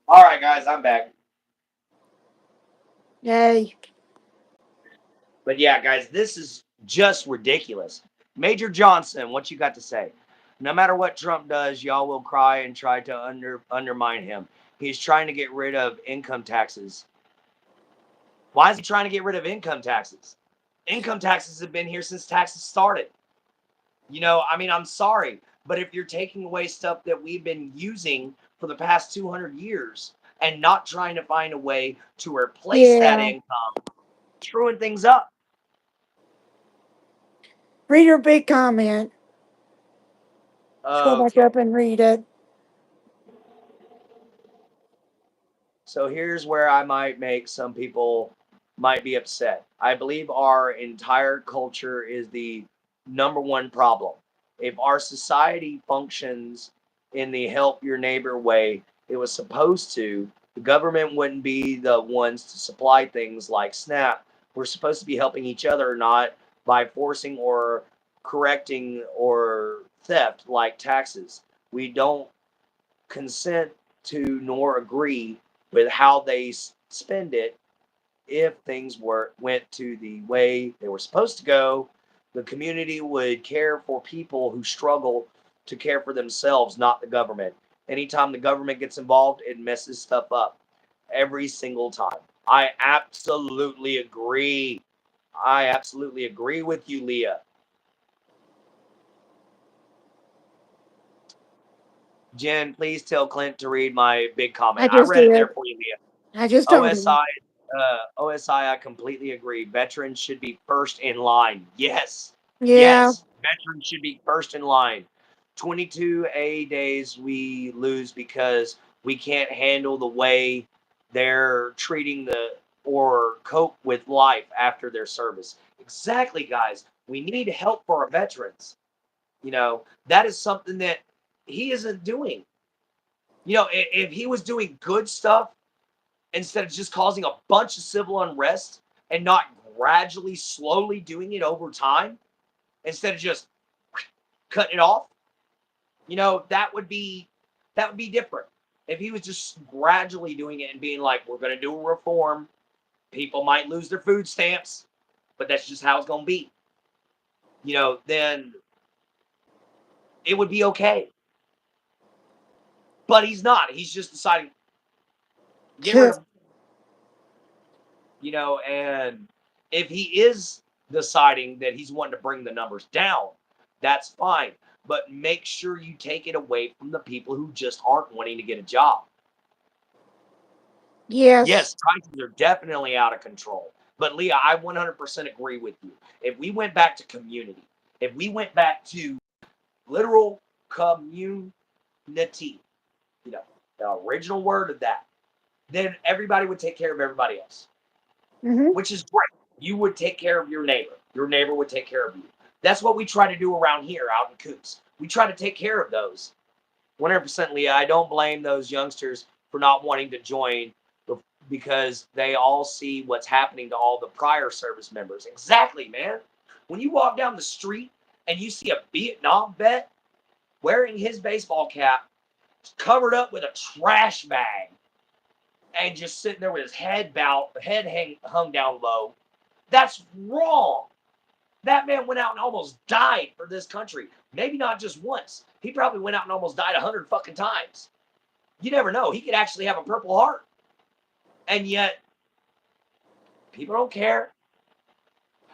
S1: All right, guys, I'm back.
S2: Yay.
S1: But yeah, guys, this is just ridiculous. Major Johnson, what you got to say? No matter what Trump does, y'all will cry and try to undermine him. He's trying to get rid of income taxes. Why is he trying to get rid of income taxes? Income taxes have been here since taxes started. I'm sorry, but if you're taking away stuff that we've been using for the past 200 years and not trying to find a way to replace that
S2: Yeah.
S1: income, screwing things up.
S2: Read your big comment. Scroll back
S1: Okay.
S2: up and read it.
S1: So here's where I might make some people might be upset. I believe our entire culture is the number one problem. If our society functions in the help your neighbor way it was supposed to, the government wouldn't be the ones to supply things like SNAP. We're supposed to be helping each other, not by forcing or correcting or theft like taxes. We don't consent to nor agree with how they spend it. If things went to the way they were supposed to go, the community would care for people who struggle to care for themselves, not the government. Anytime the government gets involved, it messes stuff up every single time. I absolutely agree. I absolutely agree with you, Leah. Jen, please tell Clint to read my big comment.
S2: I
S1: I
S2: just
S1: read it there
S2: did.
S1: for you, Leah.
S2: I just told him.
S1: OSI, I completely agree. Veterans should be first in line. Yes.
S2: Yeah.
S1: Yes. Veterans should be first in line. 22A days we lose because we can't handle the way they're treating or cope with life after their service. Exactly, guys. We need help for our veterans. That is something that he isn't doing. If he was doing good stuff, instead of just causing a bunch of civil unrest and not gradually, slowly doing it over time, instead of just cutting it off, that would be different. If he was just gradually doing it and being like, we're going to do a reform, people might lose their food stamps, but that's just how it's going to be. Then it would be okay. But he's not. He's just deciding get rid of them. And if he is deciding that he's wanting to bring the numbers down, that's fine. But make sure you take it away from the people who just aren't wanting to get a job.
S2: Yes.
S1: Yes, prices are definitely out of control. But Leah, I 100% agree with you. If we went back to community, if we went back to literal community, you know, the original word of that, then everybody would take care of everybody else.
S2: Mm-hmm.
S1: Which is great. You would take care of your neighbor. Your neighbor would take care of you. That's what we try to do around here, out in Coots. We try to take care of those. 100% Leah, I don't blame those youngsters for not wanting to join because they all see what's happening to all the prior service members. Exactly, man. When you walk down the street and you see a Vietnam vet wearing his baseball cap, covered up with a trash bag, and just sitting there with his hung down low, that's wrong. That man went out and almost died for this country. Maybe not just once. He probably went out and almost died 100 fucking times. You never know. He could actually have a Purple Heart. And yet, people don't care.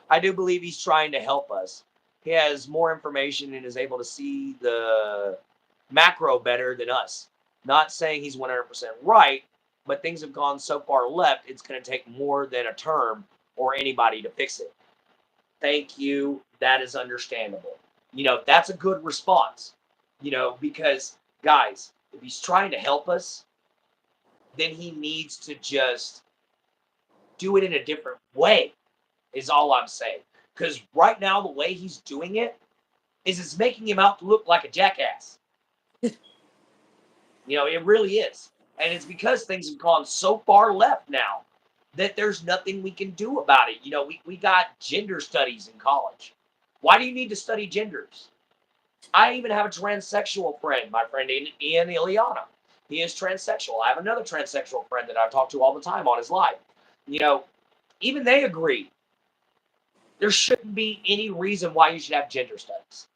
S1: I do believe he's trying to help us. He has more information and is able to see the macro better than us. Not saying he's 100% right, but things have gone so far left, it's going to take more than a term or anybody to fix it. Thank you. That is understandable. That's a good response, because guys, if he's trying to help us, then he needs to just do it in a different way, is all I'm saying. Because right now, the way he's doing it is it's making him out to look like a jackass. It really is. And it's because things have gone so far left now that there's nothing we can do about it. We got gender studies in college. Why do you need to study genders? I even have a transsexual friend, my friend Ian Ileana. He is transsexual. I have another transsexual friend that I talk to all the time on his live. Even they agree there shouldn't be any reason why you should have gender studies.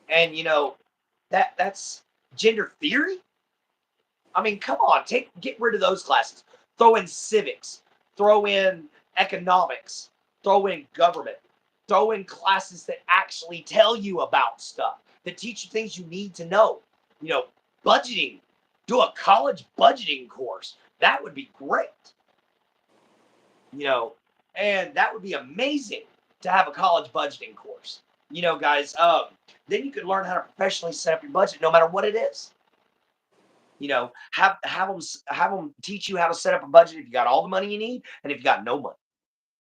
S1: And that's gender theory. I mean, come on, get rid of those classes. Throw in civics, throw in economics, throw in government, throw in classes that actually tell you about stuff, that teach you things you need to know. Budgeting. Do a college budgeting course. That would be great. You know, and that would be amazing to have a college budgeting course. Guys, then you could learn how to professionally set up your budget no matter what it is. Have them teach you how to set up a budget if you got all the money you need and if you got no money.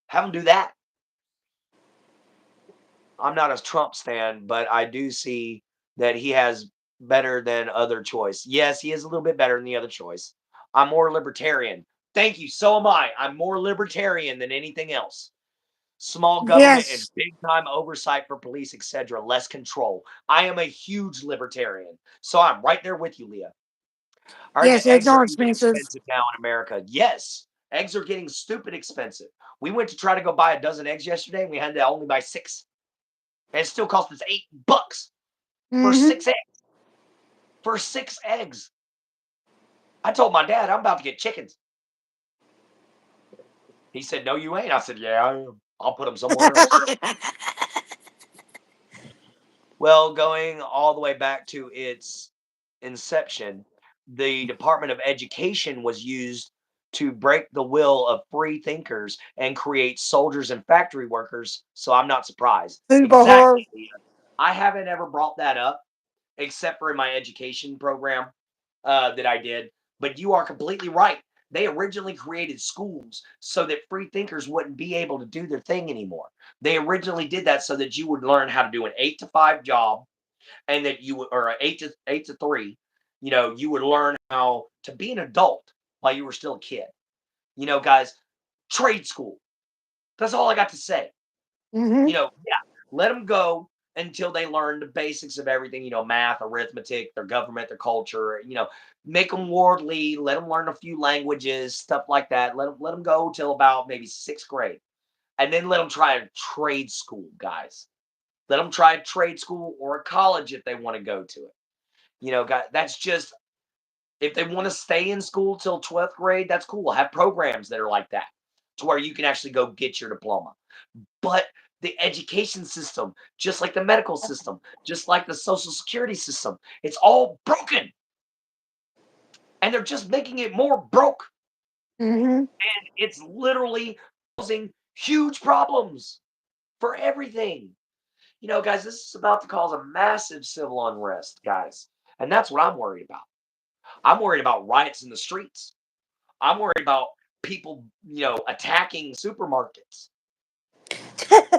S1: Have them do that. I'm not a Trump's fan, but I do see that he has better than other choice. Yes, he is a little bit better than the other choice. I'm more libertarian. Thank you. So am I. I'm more libertarian than anything else. Small government and
S2: Yes.
S1: big time oversight for police, etc. Less control. I am a huge libertarian. So I'm right there with you, Leah. I heard
S2: Yes,
S1: that
S2: eggs
S1: eggs are
S2: are
S1: even
S2: expensive.
S1: expensive now in America. Yes, eggs are getting stupid expensive. We went to try to go buy a dozen eggs yesterday, and we had to only buy 6. And it still cost us $8 for
S2: Mm-hmm.
S1: 6 eggs. For 6 eggs. I told my dad I'm about to get chickens. He said, "No, you ain't." I said, "Yeah, I am. I'll put them somewhere else." Well, going all the way back to its inception, the Department of Education was used to break the will of free thinkers and create soldiers and factory workers. So I'm not surprised.
S2: Food
S1: Exactly,
S2: whore.
S1: Leah. I haven't ever brought that up except for in my education program that I did. But you are completely right. They originally created schools so that free thinkers wouldn't be able to do their thing anymore. They originally did that so that you would learn how to do an 8 to 5 job, and that you would, or 8 to 3, you would learn how to be an adult while you were still a kid. Guys, trade school. That's all I got to say.
S2: Mm-hmm.
S1: Yeah, let them go until they learn the basics of everything, math, arithmetic, their government, their culture, make them worldly, let them learn a few languages, stuff like that. Let them go till about maybe 6th grade. And then let them try a trade school, guys. Let them try a trade school or a college if they want to go to it. Guys, that's just, if they want to stay in school till 12th grade, that's cool. Have programs that are like that to where you can actually go get your diploma. But the education system, just like the medical system, just like the social security system, it's all broken. And they're just making it more broke.
S2: Mm-hmm.
S1: It's literally causing huge problems for everything. Guys, this is about to cause a massive civil unrest, guys. And that's what I'm worried about. I'm worried about riots in the streets. I'm worried about people, attacking supermarkets.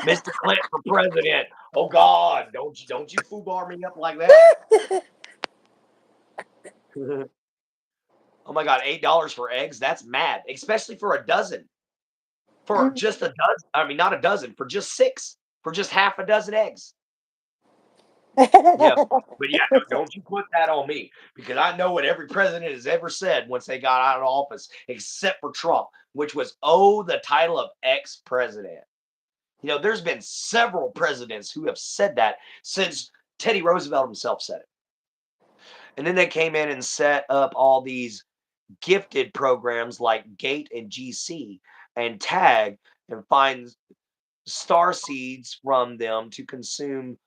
S1: Mr. Clint for president. Oh God, don't you foobar me up like that. Oh my God, $8 for eggs? That's mad, especially for a dozen. For
S2: Mm.
S1: just a dozen. I mean, not a dozen, for just six, for just half a dozen eggs. Yeah. But yeah, no, don't you put that on me, because I know what every president has ever said once they got out of office, except for Trump, which was, oh, the title of ex president. There's been several presidents who have said that since Teddy Roosevelt himself said it. And then they came in and set up all these gifted programs like Gate and GC and Tag, and find star seeds from them to consume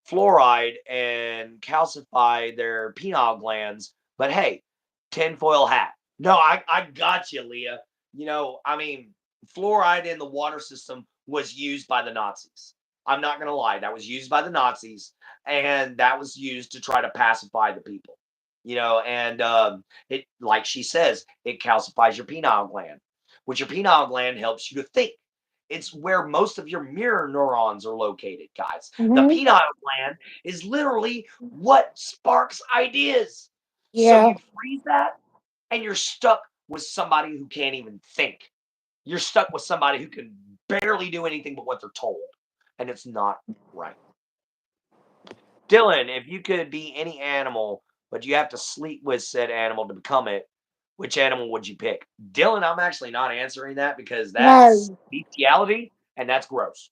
S1: fluoride and calcify their penile glands. But hey, tinfoil hat. No, I got you, Leah. I mean, fluoride in the water system was used by the Nazis. I'm not going to lie. That was used by the Nazis, and that was used to try to pacify the people. And it, like she says, it calcifies your penile gland, which your penile gland helps you to think. It's where most of your mirror neurons are located, guys. The
S2: Mm-hmm.
S1: penile gland is literally what sparks ideas. So
S2: Yeah.
S1: you freeze that, and you're stuck with somebody who can't even think. You're stuck with somebody who can barely do anything but what they're told. And it's not right. Dylan, if you could be any animal, but you have to sleep with said animal to become it, which animal would you pick? Dylan, I'm actually not answering that because that's
S2: No.
S1: bestiality and that's gross.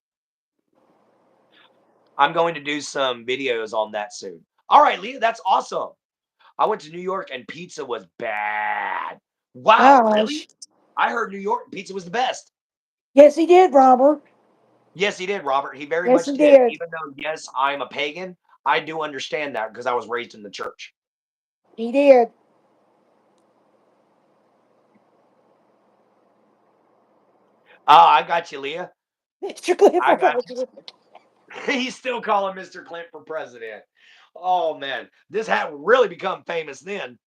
S1: I'm going to do some videos on that soon. All right, Leah, that's awesome. I went to New York and pizza was bad. Wow, really?
S2: Gosh.
S1: I heard New York pizza was the best.
S2: Yes, he did, Robert.
S1: Yes, he did, Robert. He very
S2: Yes,
S1: much
S2: he
S1: did.
S2: did.
S1: Even though, yes, I'm a pagan, I do understand that because I was raised in the church.
S2: He did.
S1: I got you, Leah.
S2: Mr. Cliff
S1: I
S2: for
S1: got
S2: president.
S1: you. He's still calling Mr. Clint for president. Oh, man. This hat would really become famous then.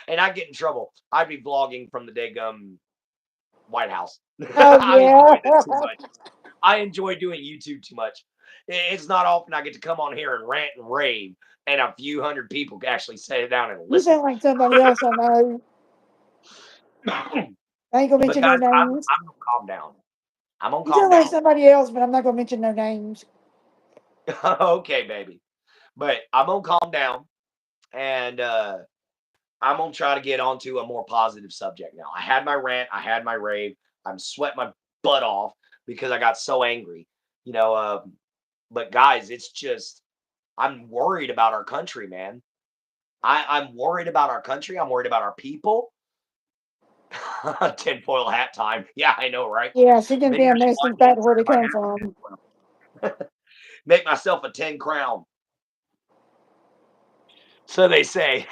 S1: And I'd get in trouble. I'd be vlogging from the daggum White House.
S2: Oh,
S1: I
S2: yeah.
S1: enjoyed it too much. I enjoy doing YouTube too much. It's not often I get to come on here and rant and rave, and a few hundred people actually sit down and
S2: You
S1: listen.
S2: sound like somebody else I know.
S1: But
S2: I ain't gonna mention no
S1: guys,
S2: names.
S1: I'm gonna calm down. I'm gonna
S2: You
S1: calm
S2: sound like
S1: down.
S2: somebody else, but I'm not gonna mention no names.
S1: Okay, baby. But I'm gonna calm down, and I'm gonna try to get onto a more positive subject now. I had my rant, I had my rave. I'm sweating my butt off because I got so angry. You know, but guys, it's just, I'm worried about our country, man. I'm worried about our country. I'm worried about our people. Tinfoil hat time. Yeah, I know, right?
S2: Yeah, she can
S1: Been here
S2: damn nest and
S1: squatting
S2: fat
S1: answer
S2: where
S1: to
S2: they
S1: my
S2: come
S1: hat
S2: from.
S1: for tinfoil. Make myself a 10 crown. So they say,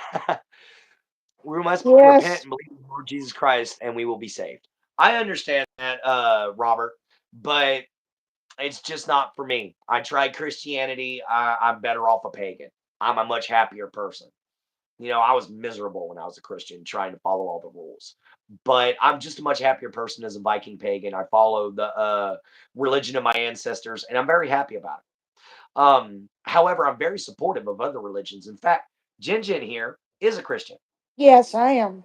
S1: we must repent
S2: Yes.
S1: and believe in the Lord Jesus Christ, and we will be saved. I understand that, Robert, but it's just not for me. I tried Christianity. I'm better off a pagan. I'm a much happier person. I was miserable when I was a Christian trying to follow all the rules. But I'm just a much happier person as a Viking pagan. I follow the religion of my ancestors, and I'm very happy about it. However, I'm very supportive of other religions. In fact, Jin Jin here is a Christian.
S2: Yes, I am.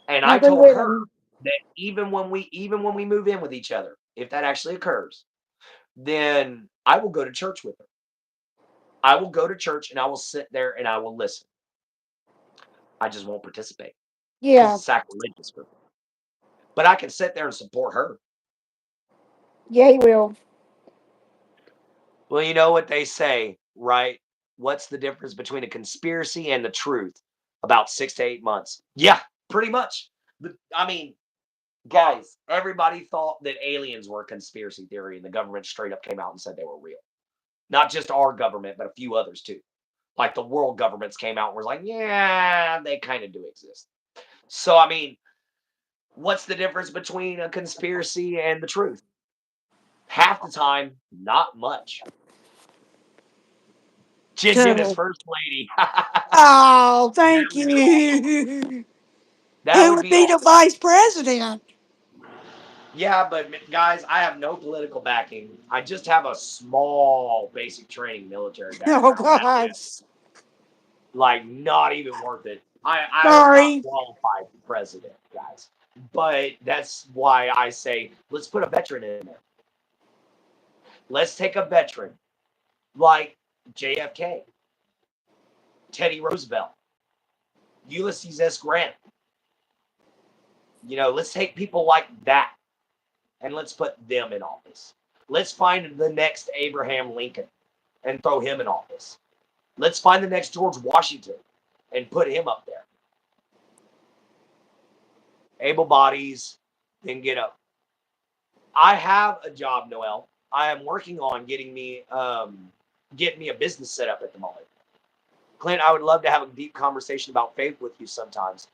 S1: And
S2: I
S1: I
S2: agree
S1: told
S2: with
S1: her
S2: him.
S1: that even when we move in with each other, if that actually occurs, then I will go to church with her. I will go to church and I will sit there and I will listen. I just won't participate because
S2: Yeah.
S1: it's sacrilegious for me. But I can sit there and support her.
S2: Yeah, he will.
S1: Well, you know what they say, right? What's the difference between a conspiracy and the truth? About 6 to 8 months. Yeah, pretty much. But I mean, guys, everybody thought that aliens were a conspiracy theory, and the government straight up came out and said they were real. Not just our government, but a few others too. Like the world governments came out and was like, yeah, they kind of do exist. So, I mean, what's the difference between a conspiracy and the truth? Half the time, not much. Jin Jin is first lady. That
S2: Oh, thank
S1: would be awesome.
S2: you.
S1: That
S2: Who
S1: would
S2: would
S1: be
S2: be the
S1: awesome.
S2: vice president?
S1: Yeah, but guys, I have no political backing. I just have a small basic training military
S2: Oh,
S1: background. That's
S2: God.
S1: it. Like, not even worth it. I am not
S2: Sorry.
S1: qualified for president, guys. But that's why I say let's put a veteran in there. Let's take a veteran like JFK, Teddy Roosevelt, Ulysses S. Grant. Let's take people like that and let's put them in office. Let's find the next Abraham Lincoln and throw him in office. Let's find the next George Washington and put him up there. Able bodies, then get up. I have a job, Noel. I am working on getting me a business set up at the moment. Clint, I would love to have a deep conversation about faith with you sometimes.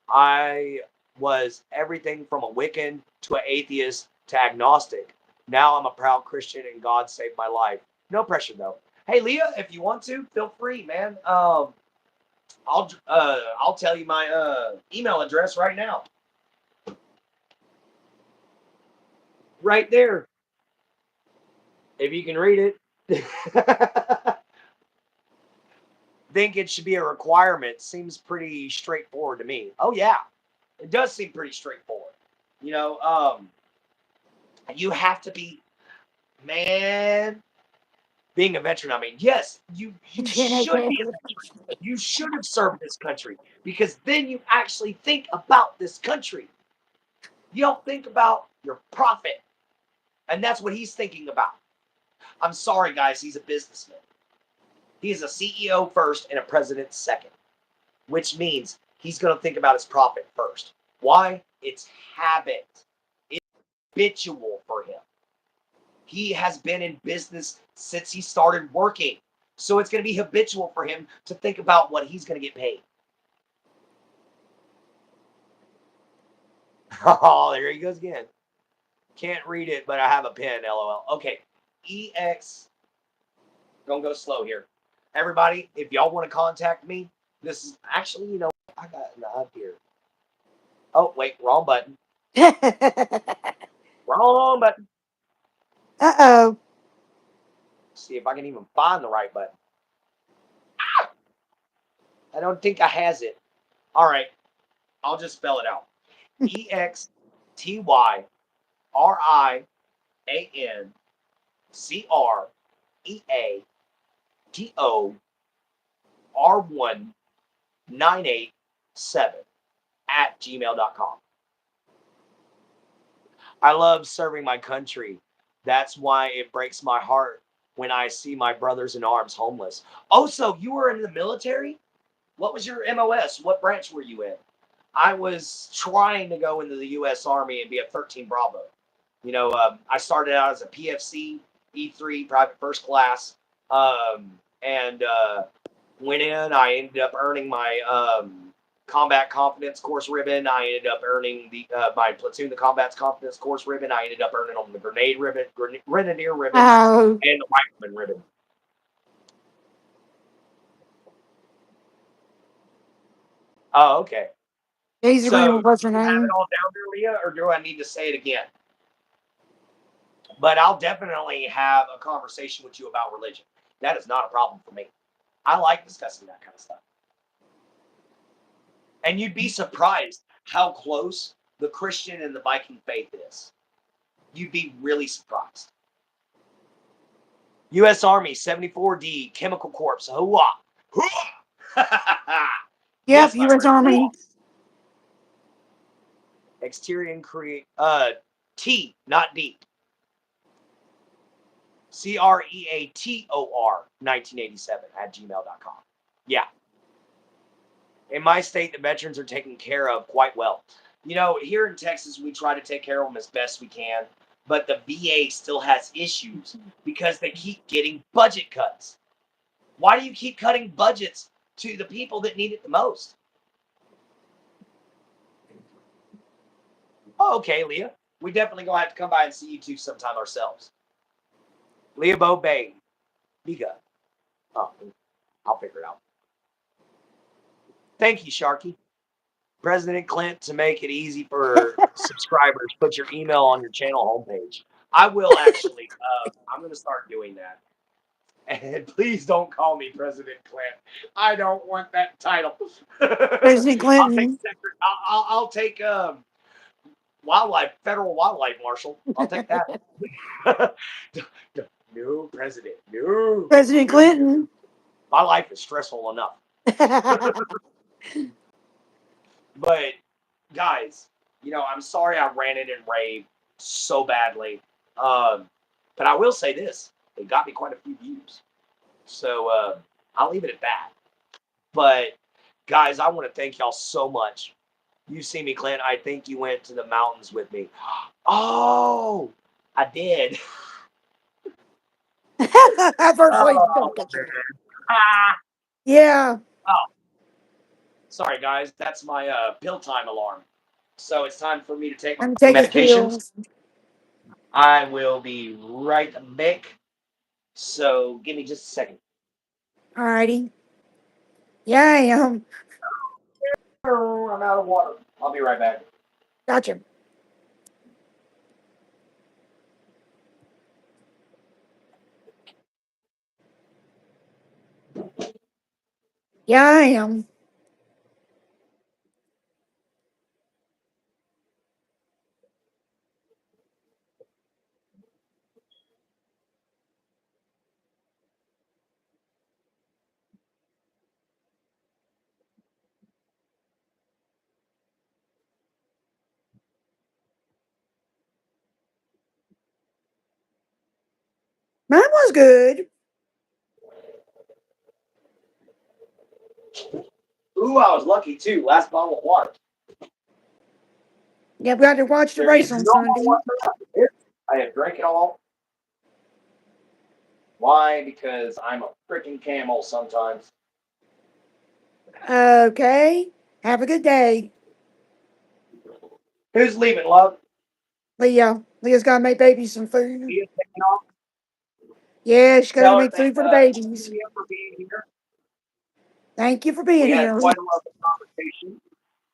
S1: I was everything from a Wiccan to an atheist to agnostic. Now I'm a proud Christian and God saved my life. No pressure though. Hey Leah, if you want to, feel free, man. I'll tell you my email address right now. Right there. If you can read it. Think it should be a requirement. Seems pretty straightforward to me. Oh yeah. It does seem pretty straightforward. You know, you have to be, man, being a veteran. I mean, yes, you should be a veteran. You should have served this country because then you actually think about this country. You don't think about your profit, and that's what he's thinking about. I'm sorry, guys. He's a businessman. He is a CEO first and a president second, which means he's going to think about his profit first. Why? It's habit. It's habitual for him. He has been in business since he started working. So it's going to be habitual for him to think about what he's going to get paid. Oh, there he goes again. Can't read it, but I have a pen, lol. Okay. EX. Gonna go slow here. Everybody, if y'all want to contact me, this is actually, I got an up here. Oh, wait, wrong button. Wrong button.
S2: Uh-oh.
S1: See if I can even find the right button. I don't think I has it. All right, I'll just spell it out. EXTYRIANCREATOR1987 at gmail.com. I love serving my country. That's why it breaks my heart when I see my brothers in arms homeless. Oh, so you were in the military? What was your MOS? What branch were you in? I was trying to go into the U.S. Army and be a 13 Bravo. I started out as a PFC, E3 private first class, and went in. I ended up earning my combat confidence course ribbon. I ended up earning the my platoon the combat's confidence course ribbon. I ended up earning on the grenade ribbon, grenadier ribbon,
S2: Oh,
S1: and the rifleman ribbon. Oh, okay.
S2: basically,
S1: So
S2: what's her
S1: you have it
S2: name?
S1: all down there, Leah, or do I need to say it again? But I'll definitely have a conversation with you about religion. That is not a problem for me. I like discussing that kind of stuff. And you'd be surprised how close the Christian and the Viking faith is. You'd be really surprised. U.S. Army 74D Chemical Corps. Hooah! Hooah!
S2: Yep,
S1: Yes, my
S2: U.S.
S1: friend. Hooah!
S2: Army.
S1: Exterior create T, not D. CREATOR 1987 at gmail.com. Yeah. In my state, the veterans are taken care of quite well. You know, here in Texas, we try to take care of them as best we can, but the VA still has issues because they keep getting budget cuts. Why do you keep cutting budgets to the people that need it the most? Oh, okay, Leah. We definitely gonna have to come by and see you two sometime ourselves. Leah Bo Bay. Biga. Oh, I'll figure it out. Thank you, Sharky. President Clint, to make it easy for subscribers, put your email on your channel homepage. I will actually. I'm going to start doing that. And please don't call me President Clint. I don't want that title.
S2: President
S1: I'll take
S2: Clinton.
S1: secret. I'll take federal wildlife marshal. I'll take that. No president. No.
S2: President
S1: No.
S2: Clinton.
S1: My life is stressful enough. But guys, I'm sorry I ranted and raved so badly. Um, but I will say this: it got me quite a few views. So I'll leave it at that. But guys, I want to thank y'all so much. You see me, Clint. I think you went to the mountains with me. Oh, I did.
S2: First lady,
S1: Oh,
S2: don't get you.
S1: ah.
S2: Yeah,
S1: Oh, sorry, guys. That's my pill time alarm. So it's time for me to take
S2: I'm
S1: my
S2: taking his
S1: medications.
S2: pills.
S1: I will be right back. So give me just a second.
S2: Alrighty. Yeah, I am.
S1: Oh, I'm out of water. I'll be right back.
S2: Gotcha. Yeah, I am. Mine was good.
S1: Ooh, I was lucky too. Last bottle of water.
S2: Yeah, we got to watch the
S1: There is
S2: race
S1: no
S2: on
S1: more
S2: Sunday.
S1: water left. Here, I have drank it all. Why? Because I'm a freaking camel sometimes.
S2: Okay. Have a good day.
S1: Who's leaving, love?
S2: Leah. Leah's got to make babies some food.
S1: Leah's taking off.
S2: Yeah, she's got to go
S1: Tell her
S2: make food for the
S1: thank you,
S2: babies.
S1: Leah, for being here.
S2: Thank you for being
S1: We had
S2: here.
S1: quite a lovely conversation.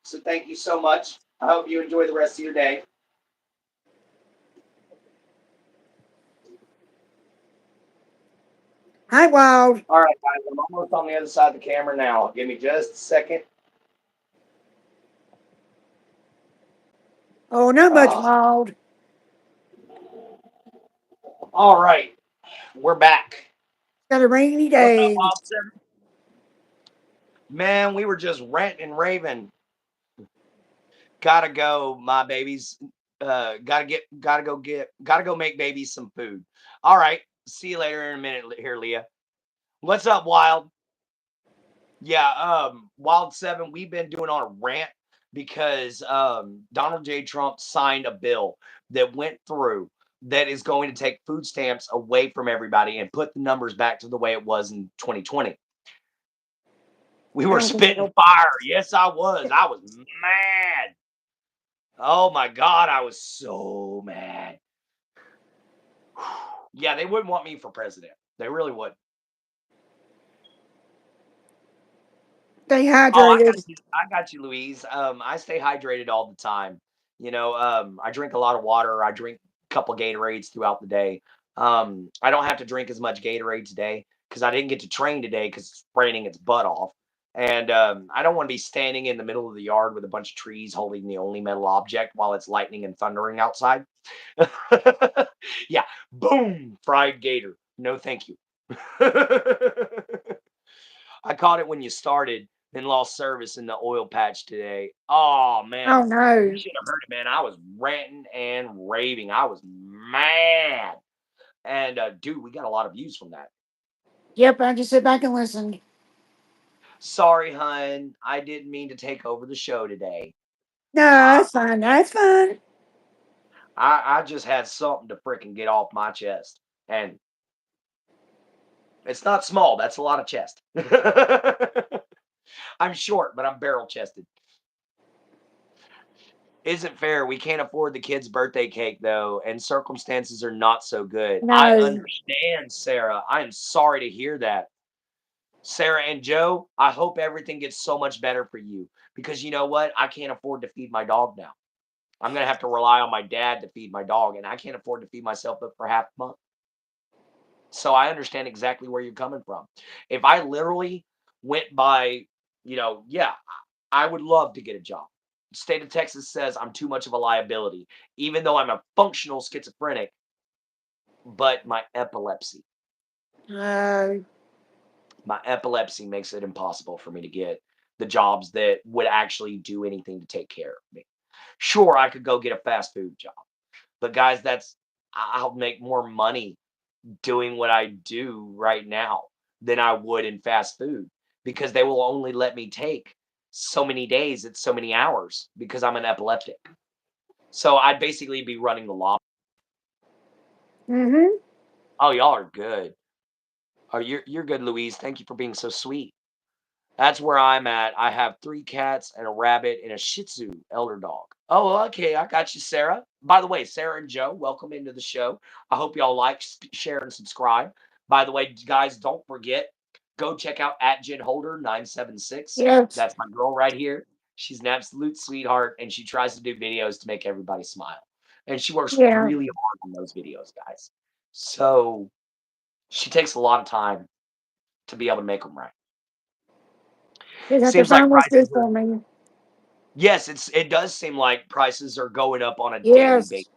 S1: So thank you so much. I hope you enjoy the rest of your day.
S2: Hi, Wild.
S1: All right, guys, I'm almost on the other side of the camera now. Give me just a second.
S2: Oh, not much,
S1: Oh,
S2: Wild.
S1: all right, we're back.
S2: Got a rainy
S1: What's up,
S2: day.
S1: Wild Seven? Man, we were just ranting and raving. Gotta go, my babies. Gotta go make babies some food. All right, see you later in a minute here, Leah. What's up, Wild? Yeah, Wild Seven, we've been doing on a rant because Donald J. Trump signed a bill that went through. that is going to take food stamps away from everybody and put the numbers back to the way it was in 2020. We
S2: I
S1: were
S2: don't think
S1: spitting
S2: so.
S1: fire. Yes, I was. I was mad. Oh my God, I was so mad. Yeah, they wouldn't want me for president. They really would.
S2: Stay
S1: Oh, I got
S2: hydrated.
S1: you. I got you, Louise. I stay hydrated all the time. I drink a lot of water. I drink a couple Gatorades throughout the day. I don't have to drink as much Gatorade today because I didn't get to train today because it's raining its butt off. And I don't want to be standing in the middle of the yard with a bunch of trees holding the only metal object while it's lightning and thundering outside. Yeah, boom, fried gator. No, thank you. I caught it when you started, then lost service in the oil patch today. Oh man,
S2: Oh
S1: you
S2: no.
S1: should have heard it, man. I was ranting and raving. I was mad. And dude, we got a lot of views from that.
S2: Yep, I just sit back and listen.
S1: Sorry, hun. I didn't mean to take over the show today.
S2: No,
S1: I
S2: that's fine. That's fine.
S1: I just had something to freaking get off my chest. And it's not small, that's a lot of chest. I'm short, but I'm barrel chested. Isn't fair. We can't afford the kid's birthday cake though, and circumstances are not so good. I
S2: No.
S1: understand, Sarah. I am sorry to hear that. Sarah and Joe, I hope everything gets so much better for you because you know what? I can't afford to feed my dog now. I'm going to have to rely on my dad to feed my dog, and I can't afford to feed myself but for half a month. So I understand exactly where you're coming from. If I literally went by, yeah, I would love to get a job. The state of Texas says I'm too much of a liability, even though I'm a functional schizophrenic, but
S2: Uh,
S1: my epilepsy makes it impossible for me to get the jobs that would actually do anything to take care of me. Sure, I could go get a fast food job, but guys, I'll make more money doing what I do right now than I would in fast food because they will only let me take so many days at so many hours because I'm an epileptic. So I'd basically be running the law.
S2: mm-hmm.
S1: Oh, y'all are good. Oh, you're good, Louise. Thank you for being so sweet. That's where I'm at. I have 3 cats and a rabbit and a Shih Tzu elder dog. Oh, okay. I got you, Sarah. By the way, Sarah and Joe, welcome into the show. I hope y'all like, share, and subscribe. By the way, guys, don't forget, go check out at Jen Holder 976.
S2: Yes.
S1: That's my girl right here. She's an absolute sweetheart, and she tries to do videos to make everybody smile. And she works
S2: Yeah.
S1: really hard on those videos, guys. So she takes a lot of time to be able to make them right.
S2: They got to
S1: Seems like
S2: find what's good
S1: prices
S2: for
S1: are
S2: me.
S1: Yes, it does seem like prices are going up on a daily
S2: Yes.
S1: basis.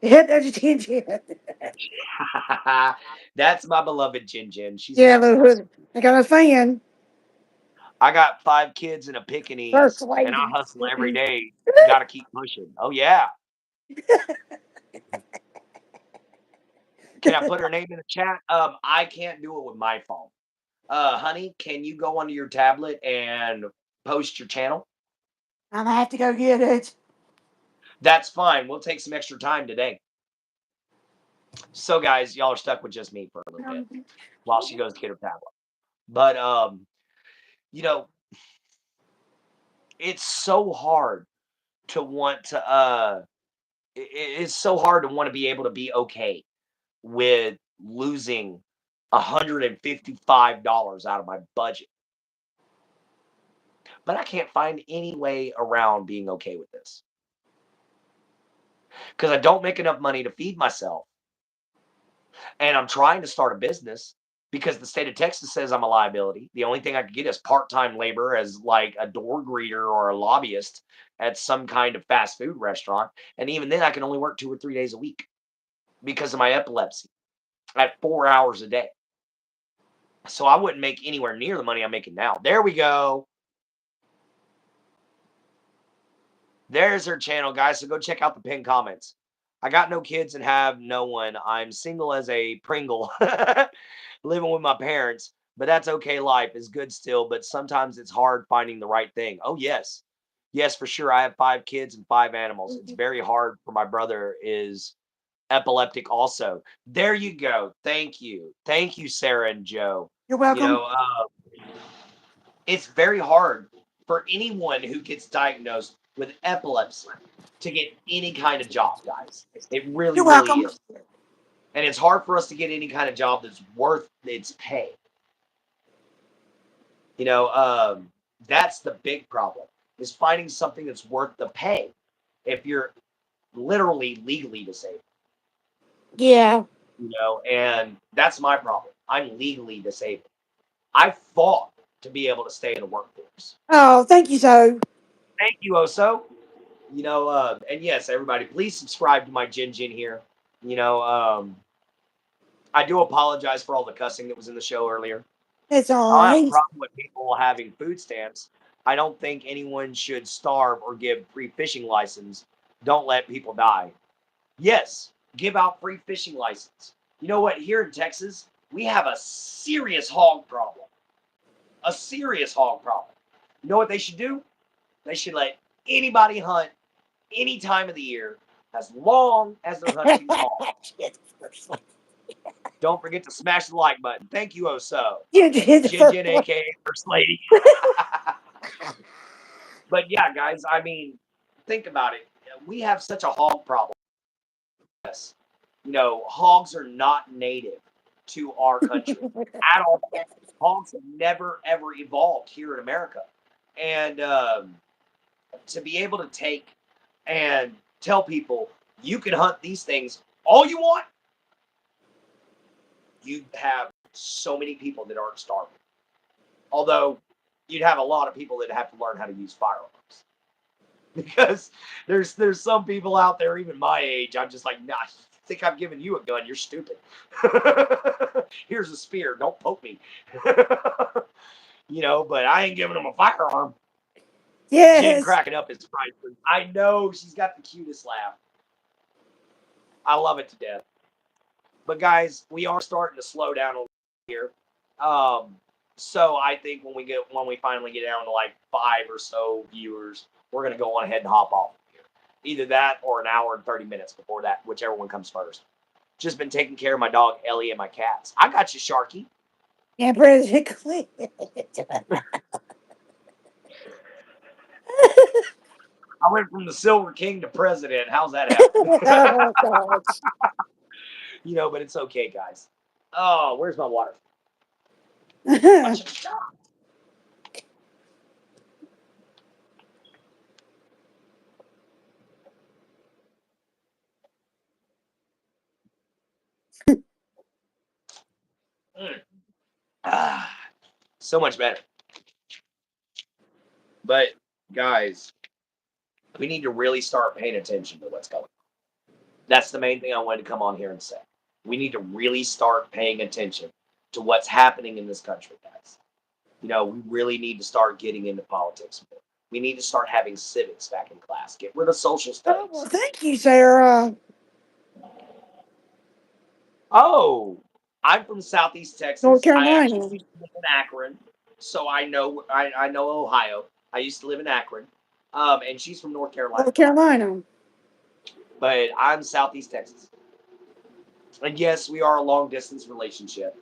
S2: Hit that attention.
S1: That's my beloved Jin Jin. She's an
S2: Yeah,
S1: absolute
S2: look, I got a fan.
S1: I got 5 kids and a
S2: First
S1: Pekingese, and I
S2: lady.
S1: hustle every day. Gotta keep pushing. Oh, yeah. Can I put her name in the chat? I can't do it with my phone. Honey, can you go onto your tablet and post your channel?
S2: I'm gonna have to go get it.
S1: That's fine. We'll take some extra time today. So, guys, y'all are stuck with just me for a little bit while she goes to get her tablet. But you know, it's so hard to want to it's so hard to want to be able to be okay with losing $155 out of my budget. But I can't find any way around being okay with this because I don't make enough money to feed myself. And I'm trying to start a business because the state of Texas says I'm a liability. The only thing I could get is part-time labor as like a door greeter or a lobbyist at some kind of fast food restaurant. And even then I can only work 2 or 3 days a week because of my epilepsy at 4 hours a day. So I wouldn't make anywhere near the money I'm making now. There we go. There's her channel, guys. So go check out the pinned comments. I got no kids and have no one. I'm single as a Pringle, living with my parents, but that's okay. Life is good still, but sometimes it's hard finding the right thing. Oh, yes. Yes, for sure. I have 5 kids and 5 animals. It's very hard for my brother is epileptic also. There you go. Thank you. Thank you, Sarah and Joe.
S2: You're
S1: You
S2: welcome.
S1: know, it's very hard for anyone who gets diagnosed with epilepsy to get any kind of job, guys. It really,
S2: You're
S1: really
S2: welcome.
S1: is. And it's hard for us to get any kind of job that's worth its pay. You know, that's the big problem is finding something that's worth the pay if you're literally legally disabled,
S2: Yeah.
S1: and that's my problem. I'm legally disabled. I fought to be able to stay in the workforce.
S2: Oh, thank you so.
S1: Thank you, Oso. And yes, everybody, please subscribe to my Jin Jin here. You know, I do apologize for all the cussing that was in the show earlier.
S2: It's all
S1: I don't have a
S2: right.
S1: problem with people having food stamps. I don't think anyone should starve or give free fishing license. Don't let people die. Yes, give out free fishing license. You know what? Here in Texas, we have a serious hog problem. A serious hog problem. You know what they should do? They should let anybody hunt any time of the year as long as they're hunting hog. Don't forget to smash the like button. Thank you, Oso.
S2: You did the
S1: Jin
S2: first
S1: Jin,
S2: one.
S1: aka First Lady. But yeah, guys, I mean, think about it. We have such a hog problem. Hogs are not native to our country at all. Hogs have never ever evolved here in America, and to be able to take and tell people you can hunt these things all you want, you have so many people that aren't starving. Although you'd have a lot of people that have to learn how to use firearms. Because there's some people out there, even my age, I'm just like, nah, I think I'm giving you a gun. You're stupid. Here's a spear. Don't poke me. But I ain't giving them a firearm. Jen
S2: Yes.
S1: cracking up is priceless. I know she's got the cutest laugh. I love it to death. But guys, we are starting to slow down a little here. Um, so I think when we finally get down to like 5 or so viewers, we're gonna go on ahead and hop off here. Either that or an hour and 30 minutes before that, whichever one comes first. Just been taking care of my dog Ellie and my cats. I got you, Sharky.
S2: Yeah, President Clint.
S1: I went from the Silver King to president. How's that happen?
S2: Oh, gosh.
S1: But it's okay, guys. Oh, where's my water? Mm. Ah, so much better. But guys, we need to really start paying attention to what's going on. That's the main thing I wanted to come on here and say. We need to really start paying attention to what's happening in this country, guys. We really need to start getting into politics more. We need to start having civics back in class. Get rid of social
S2: Oh, well,
S1: studies.
S2: thank you, Sarah.
S1: Oh, I'm from Southeast
S2: North
S1: Texas. I actually
S2: Carolina.
S1: used to live in Akron, so I know Ohio. I used to live in Akron, and she's from North Carolina,
S2: North Carolina.
S1: but I'm Southeast Texas. And yes, we are a long distance relationship.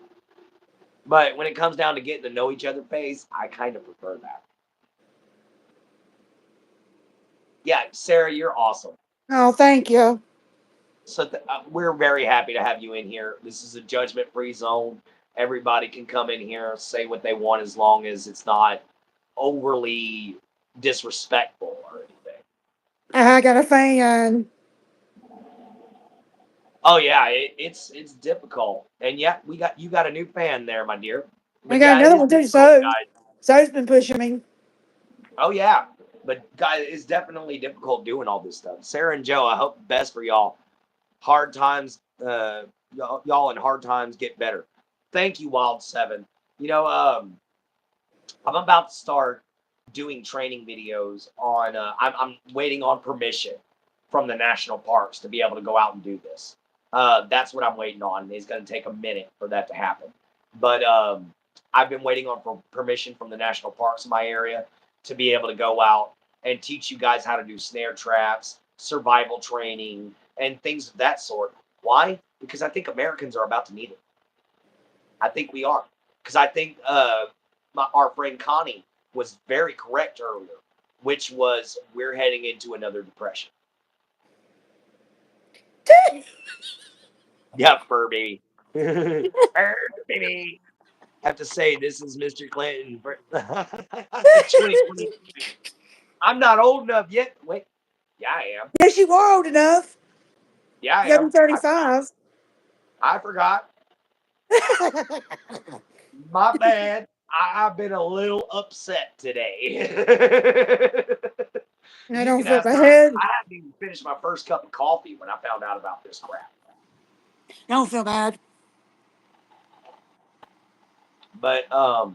S1: But when it comes down to getting to know each other phase, I kind of prefer that. Yeah, Sarah, you're awesome.
S2: Oh, thank you.
S1: So we're very happy to have you in here. This is a judgment free zone. Everybody can come in here, say what they want as long as it's not overly disrespectful or anything.
S2: I got a fan.
S1: Oh yeah, it's difficult. And yeah, you got a new fan there, my dear.
S2: I
S1: But
S2: got
S1: yeah, it
S2: another
S1: is
S2: one too.
S1: difficult, guys.
S2: So's been pushing me.
S1: Oh yeah, but guys, it's definitely difficult doing all this stuff. Sarah and Joe, I hope the best for y'all. Hard times, y'all in hard times get better. Thank you, Wild Seven. You know, I'm about to start doing training videos on. I'm waiting on permission from the national parks to be able to go out and do this. That's what I'm waiting on. It's going to take a minute for that to happen, but I've been waiting on permission from the national parks in my area to be able to go out and teach you guys how to do snare traps, survival training, and things of that sort. Why? Because I think Americans are about to need it. I think we are. Because I think our friend Connie was very correct earlier, which was we're heading into another depression. Yeah, fur baby. Fur baby. I have to say, this is Mr. Clinton for 2020. I'm not old enough yet. Wait. Yeah, I am.
S2: Yes, you are old enough.
S1: Yeah, I
S2: You gotta
S1: am.
S2: be 35.
S1: I forgot. My bad. I've been a little upset today.
S2: I
S1: You
S2: don't
S1: can
S2: feel
S1: ask her.
S2: bad.
S1: I hadn't even finished my first cup of coffee when I found out about this crap.
S2: Don't feel bad.
S1: But I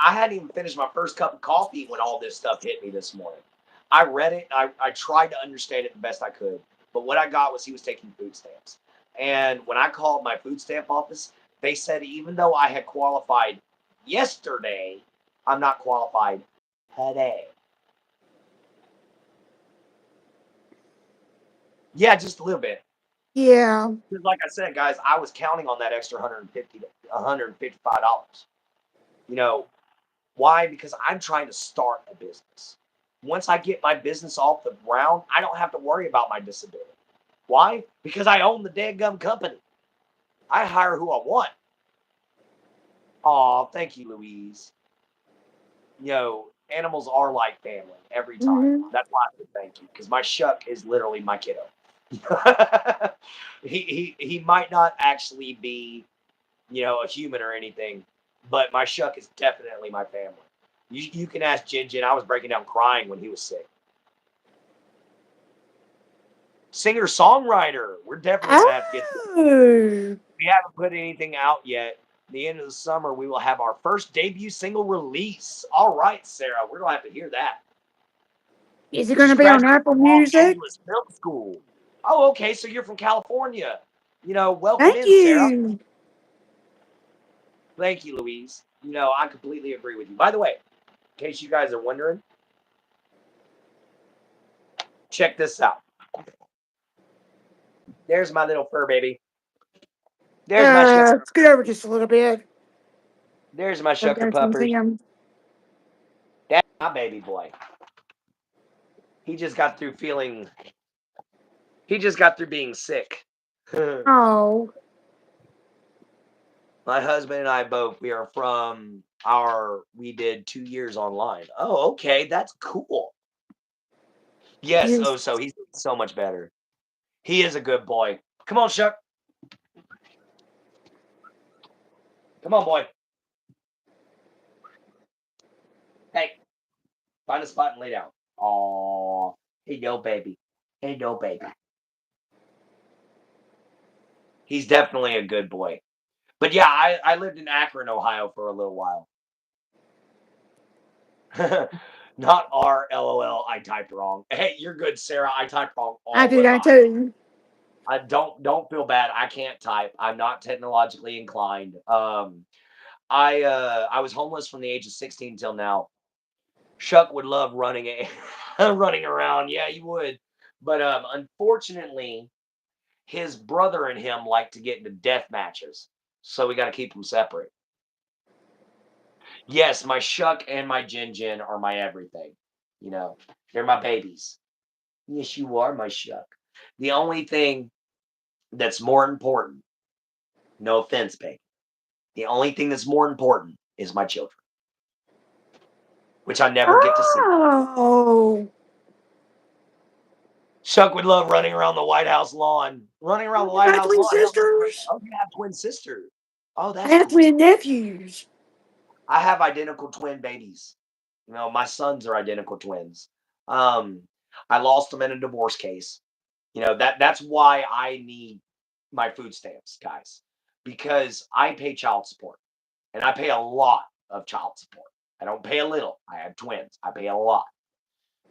S1: hadn't even finished my first cup of coffee when all this stuff hit me this morning. I read it. I tried to understand it the best I could. But what I got was he was taking food stamps. And when I called my food stamp office, they said even though I had qualified yesterday, I'm not qualified today. Yeah, just a little bit.
S2: Yeah.
S1: Because like I said, guys, I was counting on that extra $155. You know, why? Because I'm trying to start a business. Once I get my business off the ground, I don't have to worry about my disability. Why? Because I own the dead gum company. I hire who I want. Aw, thank you, Louise. Animals are like family every time.
S2: Hmm.
S1: That's why I said thank you, because my shuck is literally my kiddo. he might not actually be, a human or anything, but my shuck is definitely my family. You can ask Jin Jin. I was breaking down crying when he was sick. Singer songwriter. We're definitely gonna have to get.
S2: Oh.
S1: We haven't put anything out yet. The end of the summer, we will have our first debut single release. All right, Sarah, we're gonna have to hear that.
S2: Is it
S1: We
S2: going to
S1: just
S2: be on
S1: graduated
S2: Apple
S1: from Los
S2: Music?
S1: Angeles Film School. Oh, okay. So you're from California. Welcome
S2: Thank
S1: in, Sarah.
S2: you.
S1: Thank you, Louise. I completely agree with you. By the way, in case you guys are wondering, check this out. There's my little fur baby. There's my shucker.
S2: Scoot over just a little bit.
S1: There's my
S2: So
S1: shucker
S2: guys can
S1: puppers.
S2: see him.
S1: That's my baby boy. He just got through feeling. He just got through being sick.
S2: Oh.
S1: My husband and I both. We are from We did 2 years online. Oh, okay. That's cool. Yes. Oh,
S2: Yes.
S1: so he's so much better. He is a good boy. Come on, Shuck. Come on, boy. Hey, find a spot and lay down. Aw. Hey, no, baby. Hey, no, baby. He's definitely a good boy. But yeah, I lived in Akron, Ohio for a little while. Not R, LOL. I typed wrong. Hey, you're good, Sarah. I typed wrong
S2: I
S1: all
S2: do
S1: the
S2: that
S1: time.
S2: too.
S1: I don't feel bad. I can't type. I'm not technologically inclined. I was homeless from the age of 16 till now. Chuck would love running around. Yeah, he would. But unfortunately, his brother and him like to get into death matches, so we got to keep them separate. Yes, my Shuck and my Jin Jin are my everything. They're my babies. Yes, you are my Shuck. The only thing that's more important, no offense, babe. The only thing that's more important is my children, which I never get to see.
S2: Oh.
S1: Chuck would love running around the White House lawn. Running around the
S2: You
S1: White
S2: got
S1: House
S2: twin
S1: lawn. Hell, that's great.
S2: sisters?
S1: Oh, you have twin sisters. Oh,
S2: I
S1: that's
S2: have
S1: cool.
S2: twin nephews.
S1: I have identical twin babies. My sons are identical twins. Um, I lost them in a divorce case. That's why I need my food stamps, guys, because I pay child support and I pay a lot of child support. I don't pay a little. I have twins. I pay a lot.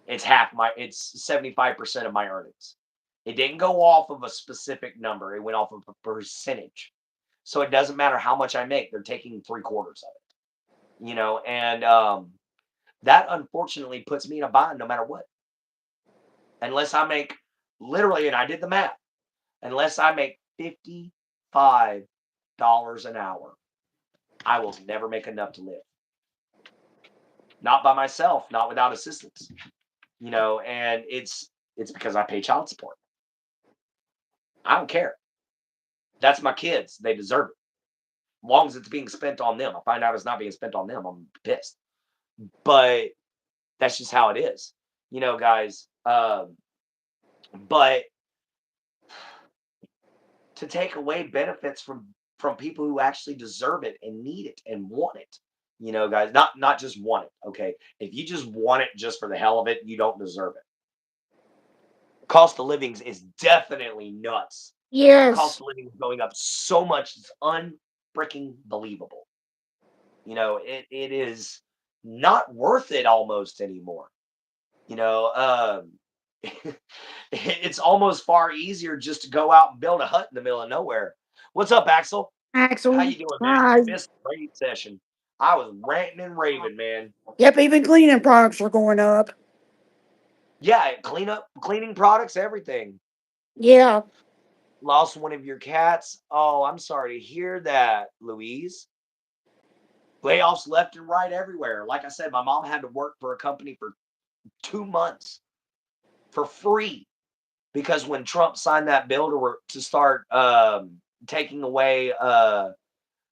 S1: It's 75% of my earnings. It didn't go off of a specific number. It went off of a percentage. So it doesn't matter how much I make. They're taking three quarters of it. And that unfortunately puts me in a bind no matter what. Unless I make literally, and I did the math, unless I make $55 an hour, I will never make enough to live. Not by myself, not without assistance. And it's because I pay child support. I don't care. That's my kids. They deserve it. As long as it's being spent on them. I find out it's not being spent on them, I'm pissed. But that's just how it is, guys. But to take away benefits from people who actually deserve it and need it and want it, guys, not just want it. Okay, if you just want it just for the hell of it, you don't deserve it. Cost of living is definitely nuts. The cost
S2: Yes.
S1: of living is going up so much, it's unfreaking believable. It is not worth it almost anymore. You know, it's almost far easier just to go out and build a hut in the middle of nowhere. What's up, Axel? How
S2: Axel.
S1: you doing, man?
S2: Hi.
S1: Missed the great session. I was ranting and raving, man.
S2: Yep, even cleaning products are going up.
S1: Yeah, cleaning products, everything.
S2: Yeah.
S1: Lost one of your cats. Oh, I'm sorry to hear that, Louise. Layoffs left and right everywhere. Like I said, my mom had to work for a company for 2 months for free because when Trump signed that bill to start taking away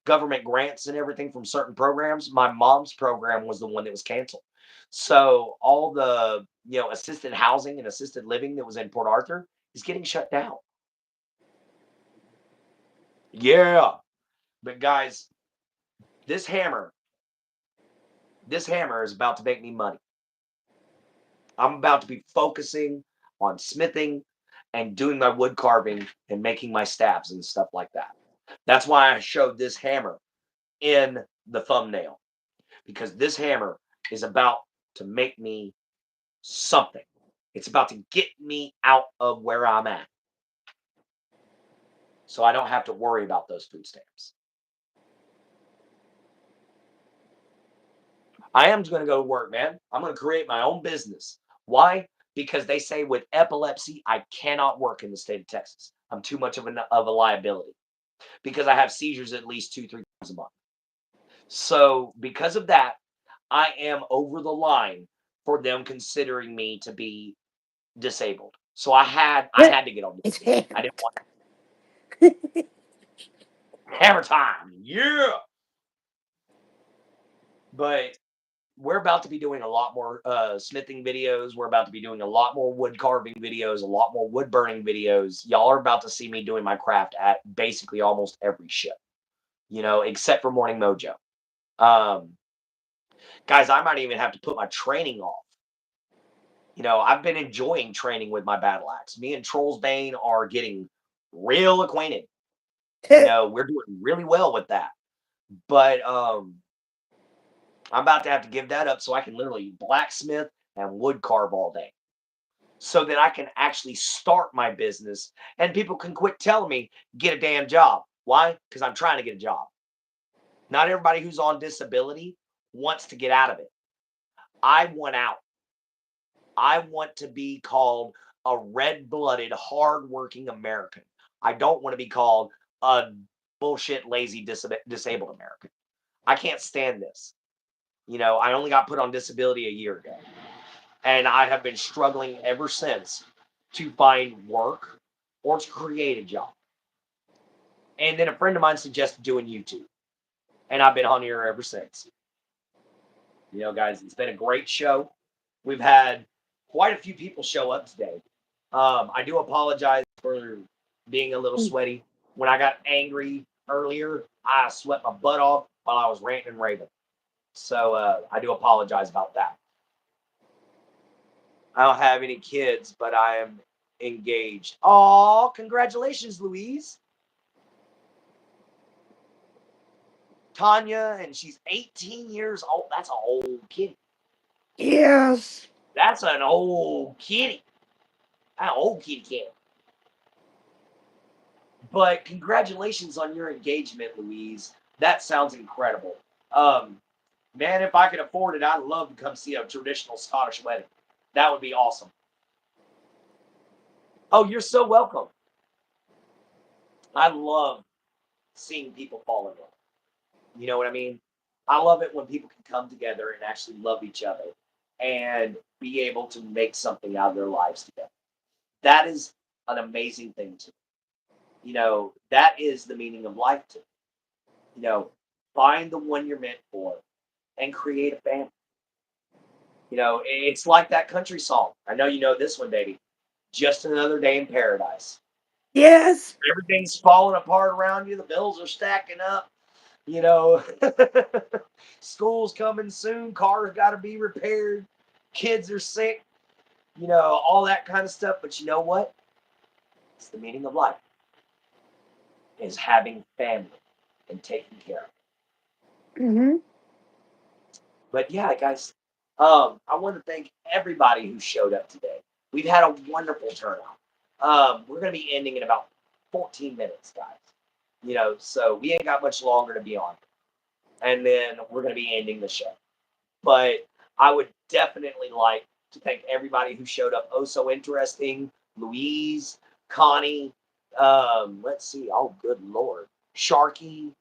S1: government grants and everything from certain programs, my mom's program was the one that was canceled. So all the assisted housing and assisted living that was in Port Arthur is getting shut down. Yeah, but guys, this hammer, this hammer is about to make me money. I'm about to be focusing on smithing and doing my wood carving and making my stabs and stuff like that. That's why I showed this hammer in the thumbnail, because this hammer is about to make me something. It's about to get me out of where I'm at so I don't have to worry about those food stamps. I am going to go to work, man. I'm going to create my own business. Why? Because they say with epilepsy, I cannot work in the state of Texas. I'm too much of a liability because I have seizures at least 2, 3 times a month. So because of that, I am over the line for them considering me to be disabled. So I had to get on
S2: It's
S1: this. I
S2: hammer.
S1: didn't want hammer time. Yeah. But we're about to be doing a lot more smithing videos. We're about to be doing a lot more wood carving videos, a lot more wood burning videos. Y'all are about to see me doing my craft at basically almost every show, except for Morning Mojo. Um, Guys, I might even have to put my training off. I've been enjoying training with my battle axe. Me and Trolls Bane are getting real acquainted. We're doing really well with that. But I'm about to have to give that up so I can literally blacksmith and wood carve all day so that I can actually start my business and people can quit telling me, get a damn job. Why? Because I'm trying to get a job. Not everybody who's on disability wants to get out of it. I want out. I want to be called a red blooded, hardworking American. I don't want to be called a bullshit, lazy, disabled American. I can't stand this. I only got put on disability a year ago. And I have been struggling ever since to find work or to create a job. And then a friend of mine suggested doing YouTube. And I've been on here ever since. Guys, it's been a great show. We've had quite a few people show up today. I do apologize for being a little sweaty. When I got angry earlier, I sweat my butt off while I was ranting and raving. So I do apologize about that. I don't have any kids, but I am engaged. Oh, congratulations, Louise. Tanya, and she's 18 years old. That's an old kitty.
S2: Yes.
S1: That's an old kitty. An old kitty cat. But congratulations on your engagement, Louise. That sounds incredible. Um, Man, if I could afford it, I'd love to come see a traditional Scottish wedding. That would be awesome. Oh, you're so welcome. I love seeing people fall in love. You know what I mean? I love it when people can come together and actually love each other and be able to make something out of their lives together. That is an amazing thing to me. That is the meaning of life to me. You know, find the one you're meant for and create a family. It's like that country song. I know you know this one, baby. Just another day in paradise.
S2: Yes.
S1: Everything's falling apart around you. The bills are stacking up. You know, school's coming soon. Cars got to be repaired. Kids are sick. All that kind of stuff. But you know what? It's the meaning of life is having family and taking care of it.
S2: Mm-hmm.
S1: But yeah, guys, I want to thank everybody who showed up today. We've had a wonderful turnout. We're going to be ending in about 14 minutes, guys. So we ain't got much longer to be on. And then we're going to be ending the show. But I would definitely like to thank everybody who showed up. Oh, so interesting. Louise, Connie, let's see. Oh, good Lord. Sharky,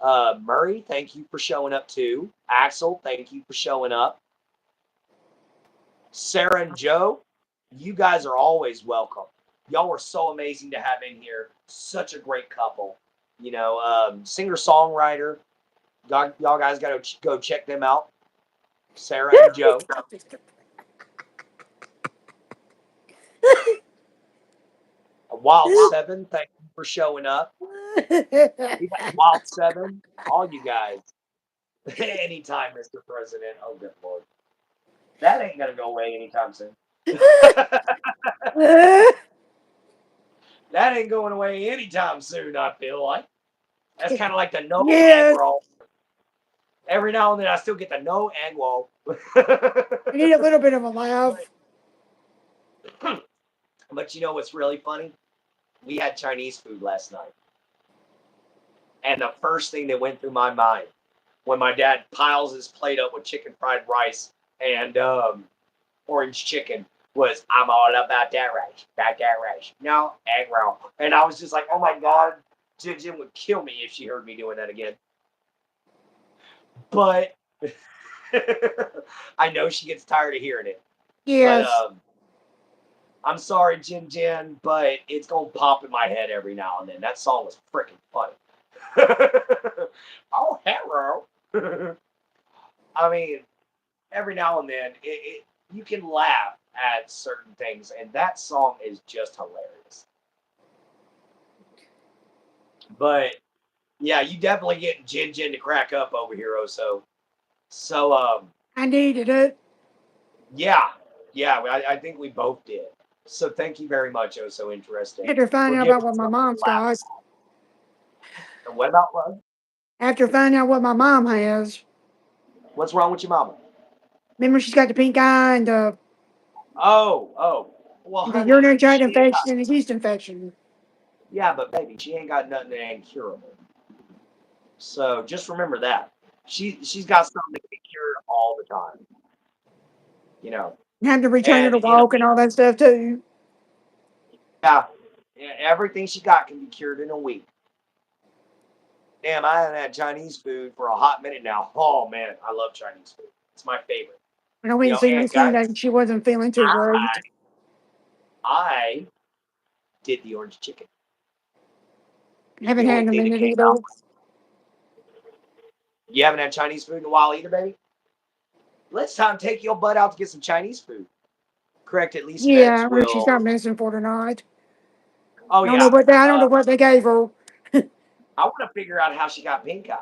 S1: Murray, thank you for showing up too. Axel, thank you for showing up. Sarah and Joe, you guys are always welcome. Y'all are so amazing to have in here. Such a great couple. Singer songwriter. Y'all guys got to go check them out. Sarah and Joe. Wild Seven, thank you for showing up. We got Wild Seven, all you guys. Anytime, Mr. President. Oh, good Lord. That ain't going to go away anytime soon. That ain't going away anytime soon, I feel like. That's kind of like the no egg
S2: Yes.
S1: roll. Every now and then I still get the no egg roll.
S2: I need a little bit of a laugh.
S1: But you know what's really funny? We had Chinese food last night. And the first thing that went through my mind when my dad piles his plate up with chicken fried rice and orange chicken was, I'm all about that rice. About that rice. No, egg roll. And I was just like, oh my God, Jim would kill me if she heard me doing that again. But I know she gets tired of hearing it. But
S2: Yes.
S1: I'm sorry, Jin, but it's gonna pop in my head every now and then. That song was freaking funny. Oh, hello. I mean, every now and then, you can laugh at certain things, and that song is just hilarious. But yeah, you definitely get Jin to crack up over here, Oso. So
S2: I needed it.
S1: yeah, yeah, I think we both did. So thank you very much, Oso Interesting,
S2: After
S1: for
S2: finding out
S1: giving
S2: about what
S1: us
S2: my
S1: something to
S2: mom's
S1: laugh
S2: got.
S1: at. And what about love?
S2: After finding out what my mom has.
S1: What's wrong with your mama?
S2: Remember, she's got the pink eye and
S1: Oh. Well,
S2: the
S1: honey,
S2: urinary tract
S1: she ain't got.
S2: infection and the yeast infection.
S1: Yeah, but baby, she ain't got nothing that ain't curable. So just remember that. She's got something that can be cured all the time. You know,
S2: And had to return her
S1: and
S2: to walk and all that stuff too.
S1: yeah, everything she got can be cured in a week. Damn, I haven't had Chinese food for a hot minute now. Oh man, I love Chinese food. It's my favorite.
S2: And I went and seen her
S1: And guys,
S2: Sunday and she wasn't feeling too great.
S1: I did the orange chicken.
S2: I
S1: The
S2: haven't
S1: only
S2: had them
S1: thing
S2: in
S1: that
S2: it
S1: came
S2: either.
S1: out was, you haven't had Chinese food in a while either, baby. Let's time take your butt out to get some Chinese food. Correct. At least
S2: Yeah,
S1: meds
S2: whether she's
S1: will.
S2: got medicine for it or not.
S1: Oh
S2: I don't know
S1: yeah.
S2: what they, I don't know what they gave her.
S1: I want to figure out how she got pink eye.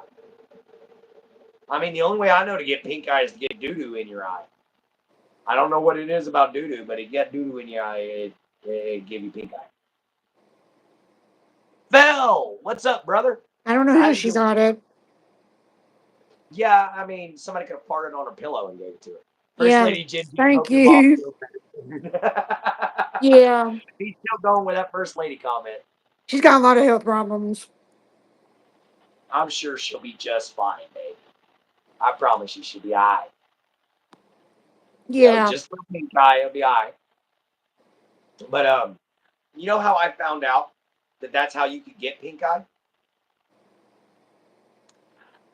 S1: I mean, the only way I know to get pink eye is to get doo doo in your eye. I don't know what it is about doo doo, but if you get doo doo in your eye, it give you pink eye. Phil, what's up, brother?
S2: I don't know
S1: How
S2: how
S1: you
S2: she
S1: doing?
S2: got it.
S1: Yeah, I mean, somebody could have farted on her pillow and gave it to her. First
S2: Yeah,
S1: Lady Jen,
S2: thank
S1: hope your mom
S2: you.
S1: feels better.
S2: Yeah,
S1: He's still going with that First Lady comment.
S2: she's got a lot of health problems.
S1: I'm sure she'll be just fine, babe. I promise you she'll be all right.
S2: Yeah.
S1: Just for pink eye, it'll be all right. But you know how I found out that that's how you could get pink eye?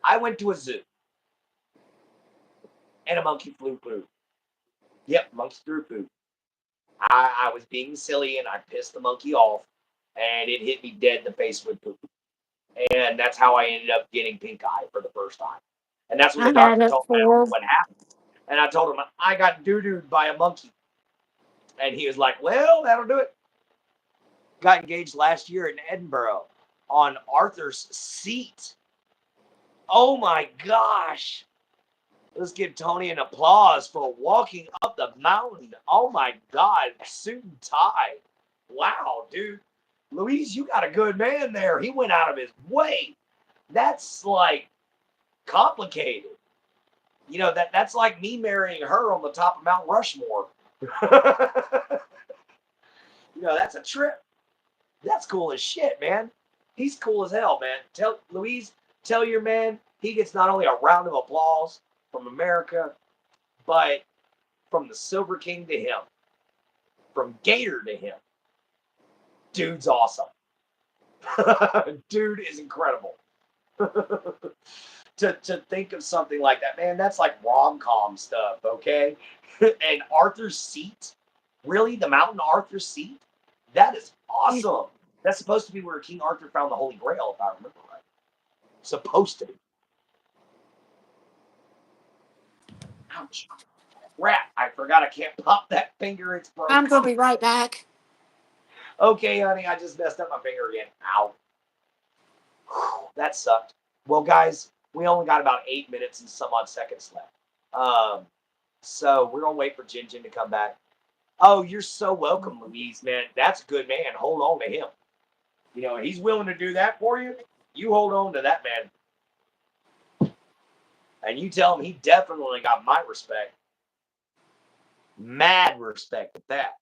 S1: I went to a zoo and a monkey flew through. Yep, monkey threw food. I was being silly and I pissed the monkey off, and it hit me dead in the face with poop. And that's how I ended up getting pink eye for the first time. And that's when
S2: I
S1: the
S2: had
S1: doctor
S2: it
S1: told me
S2: for.
S1: what happened. And I told him I got doo-dooed by a monkey. And he was like, well, that'll do it. Got engaged last year in Edinburgh on Arthur's Seat. Oh my gosh. Let's give Tony an applause for walking up the mountain. Oh my God. Suit and tie. Wow, dude. Louise, you got a good man there. He went out of his way. That's like complicated. That's like me marrying her on the top of Mount Rushmore. That's a trip. That's cool as shit, man. He's cool as hell, man. Tell Louise, tell your man he gets not only a round of applause from America, but from the Silver King to him, from Gator to him. Dude's awesome. Dude is incredible. to think of something like that, man, that's like rom-com stuff, okay? And Arthur's Seat, really, the mountain Arthur's Seat, that is awesome. That's supposed to be where King Arthur found the Holy Grail, if I remember right. Supposed to be. Ouch. Crap, I forgot I can't pop that finger. It's
S2: I'm
S1: broke.
S2: gonna be right back.
S1: Okay, honey, I just messed up my finger again. Ow. That sucked. Well, guys, we only got about 8 minutes and some odd seconds left. So we're gonna wait for Jin Jin to come back. Oh, you're so welcome, Louise, man. That's a good man. Hold on to him. He's willing to do that for you. You hold on to that man. And you tell him he definitely got my respect. Mad respect at that.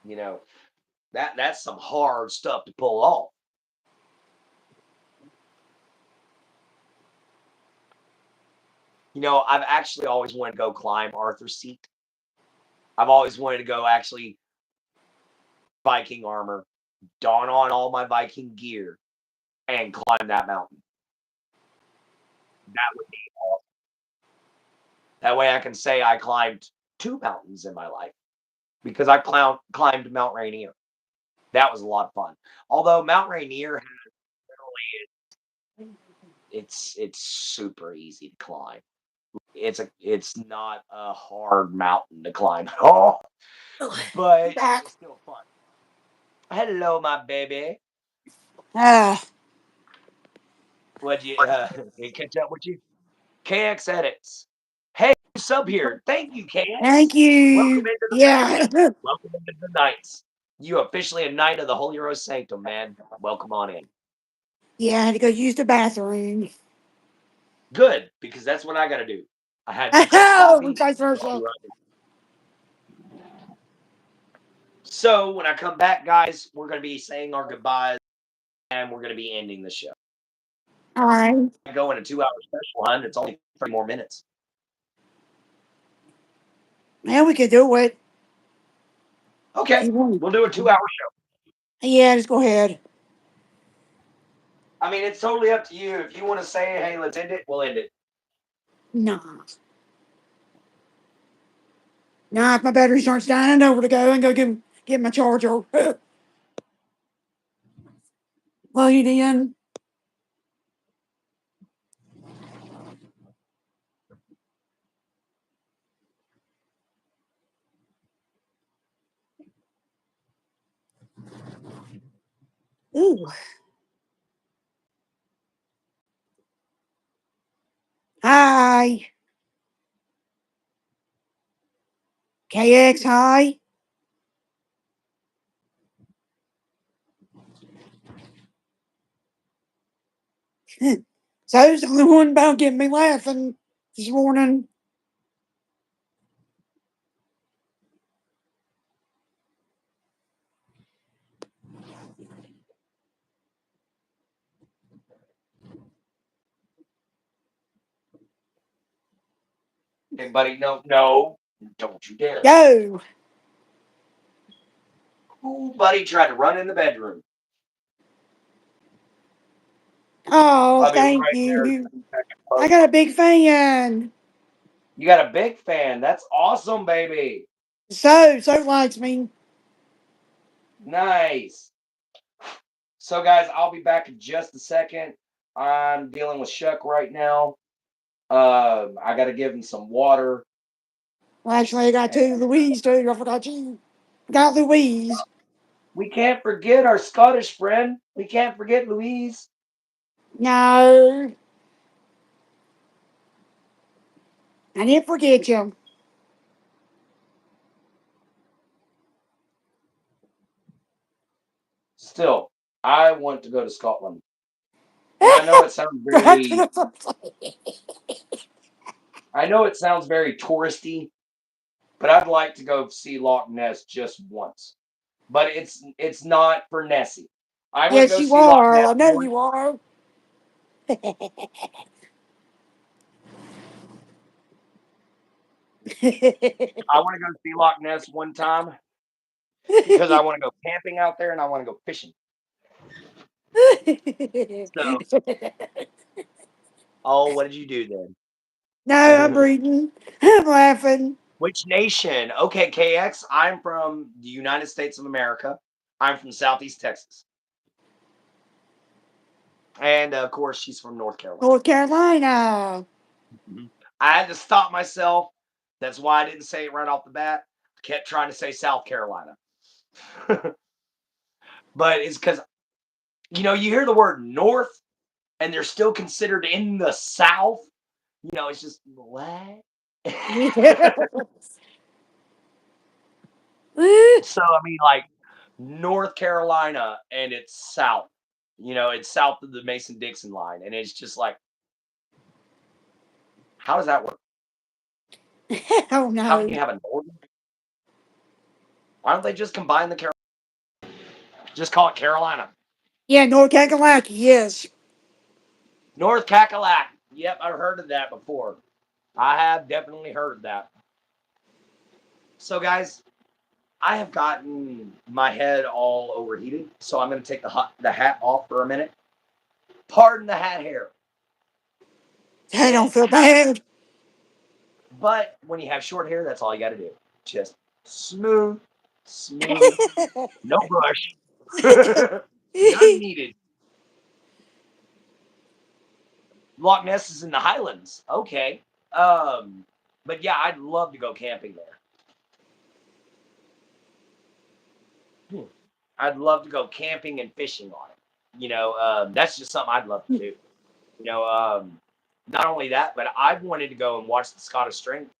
S1: You know, that's some hard stuff to pull off. I've actually always wanted to go climb Arthur's Seat. I've always wanted to go actually Viking armor, don on all my Viking gear, and climb that mountain. That would be awesome. That way I can say I climbed 2 mountains in my life because I climbed Mount Rainier. That was a lot of fun. Although Mount Rainier, it's super easy to climb. It's not a hard mountain to climb at all, but
S2: Back.
S1: it's still fun. Hello, my baby.
S2: Ah,
S1: What'd you catch up with you? KX edits. Hey, sub here. Thank you,
S2: thank
S1: KX. Welcome
S2: you.
S1: into the
S2: Yeah.
S1: family. Welcome into the Knights. You officially a knight of the Holy Rose Sanctum, man. Welcome on in.
S2: Yeah, I had to go use the bathroom.
S1: Good, because that's what I gotta do. I had some cup of
S2: Oh,
S1: coffee.
S2: vice
S1: I'll be
S2: versa.
S1: right back. So when I come back, guys, we're gonna be saying our goodbyes and we're gonna be ending the show.
S2: All right.
S1: I go in a 2 hour special, hun. It's only 30 more minutes.
S2: Yeah, we could do it. If
S1: Okay,
S2: you want.
S1: we'll do a 2 hour show.
S2: Yeah, just go ahead.
S1: I mean, it's totally up to you. If you want to say, hey, let's end it, we'll end it.
S2: Nah. Nah, if my battery starts dying, I know where to go and go get my charger. Plug it in. Ooh. Hi. KX, hi. So who's the only one about getting me laughing this morning?
S1: Hey, buddy, no, no, don't you dare.
S2: Go.
S1: Ooh, buddy tried to run in the bedroom.
S2: Oh,
S1: I'll be
S2: thank
S1: right there.
S2: you. I
S1: Folks.
S2: got a big fan.
S1: You got a big fan. That's awesome, baby.
S2: So likes me.
S1: Nice. So, guys, I'll be back in just a second. I'm dealing with Shuck right now. I got to give him some water.
S2: Well, actually, I got two Louise too. I forgot you. Got Louise.
S1: We can't forget our Scottish friend. We can't forget Louise.
S2: No, I didn't forget you.
S1: Still, I want to go to Scotland. And I know it sounds very I know it sounds very touristy, but I'd like to go see Loch Ness just once. But it's not for Nessie. I want to
S2: Yes,
S1: go
S2: you
S1: see Loch
S2: are.
S1: Ness
S2: I know
S1: one.
S2: you are.
S1: I want to go see Loch Ness one time because I want to go camping out there and I want to go fishing. So, oh, what did you do
S2: No, I'm
S1: then?
S2: breathing. I'm laughing.
S1: Which nation? Okay, KX. I'm from the United States of America. I'm from Southeast Texas, and of course, she's from North Carolina.
S2: North Carolina.
S1: Mhm. I had to stop myself. That's why I didn't say it right off the bat. I kept trying to say South Carolina, but it's because you hear the word North, and they're still considered in the South. It's just what. So I mean, like North Carolina, and it's south. It's south of the Mason Dixon line, and it's just like, how does that work?
S2: Oh
S1: How can
S2: no.
S1: you have a northern? Why don't they just combine the just call it Carolina?
S2: Yeah, North Carolina. Yes.
S1: North Cackalack. Yep, I've heard of that before. I have definitely heard that. So, guys, I have gotten my head all overheated, so I'm going to take the hat off for a minute. Pardon the hat hair.
S2: I don't
S1: It
S2: feel
S1: happens.
S2: bad.
S1: But when you have short hair, that's all you got to do. Just smooth, smooth, no brush. None needed. Loch Ness is in the Highlands. Okay. But yeah, I'd love to go camping there. Hmm. I'd love to go camping and fishing on it. That's just something I'd love to do. You know, um, Not only that, but I've wanted to go and watch the Scottish Strength.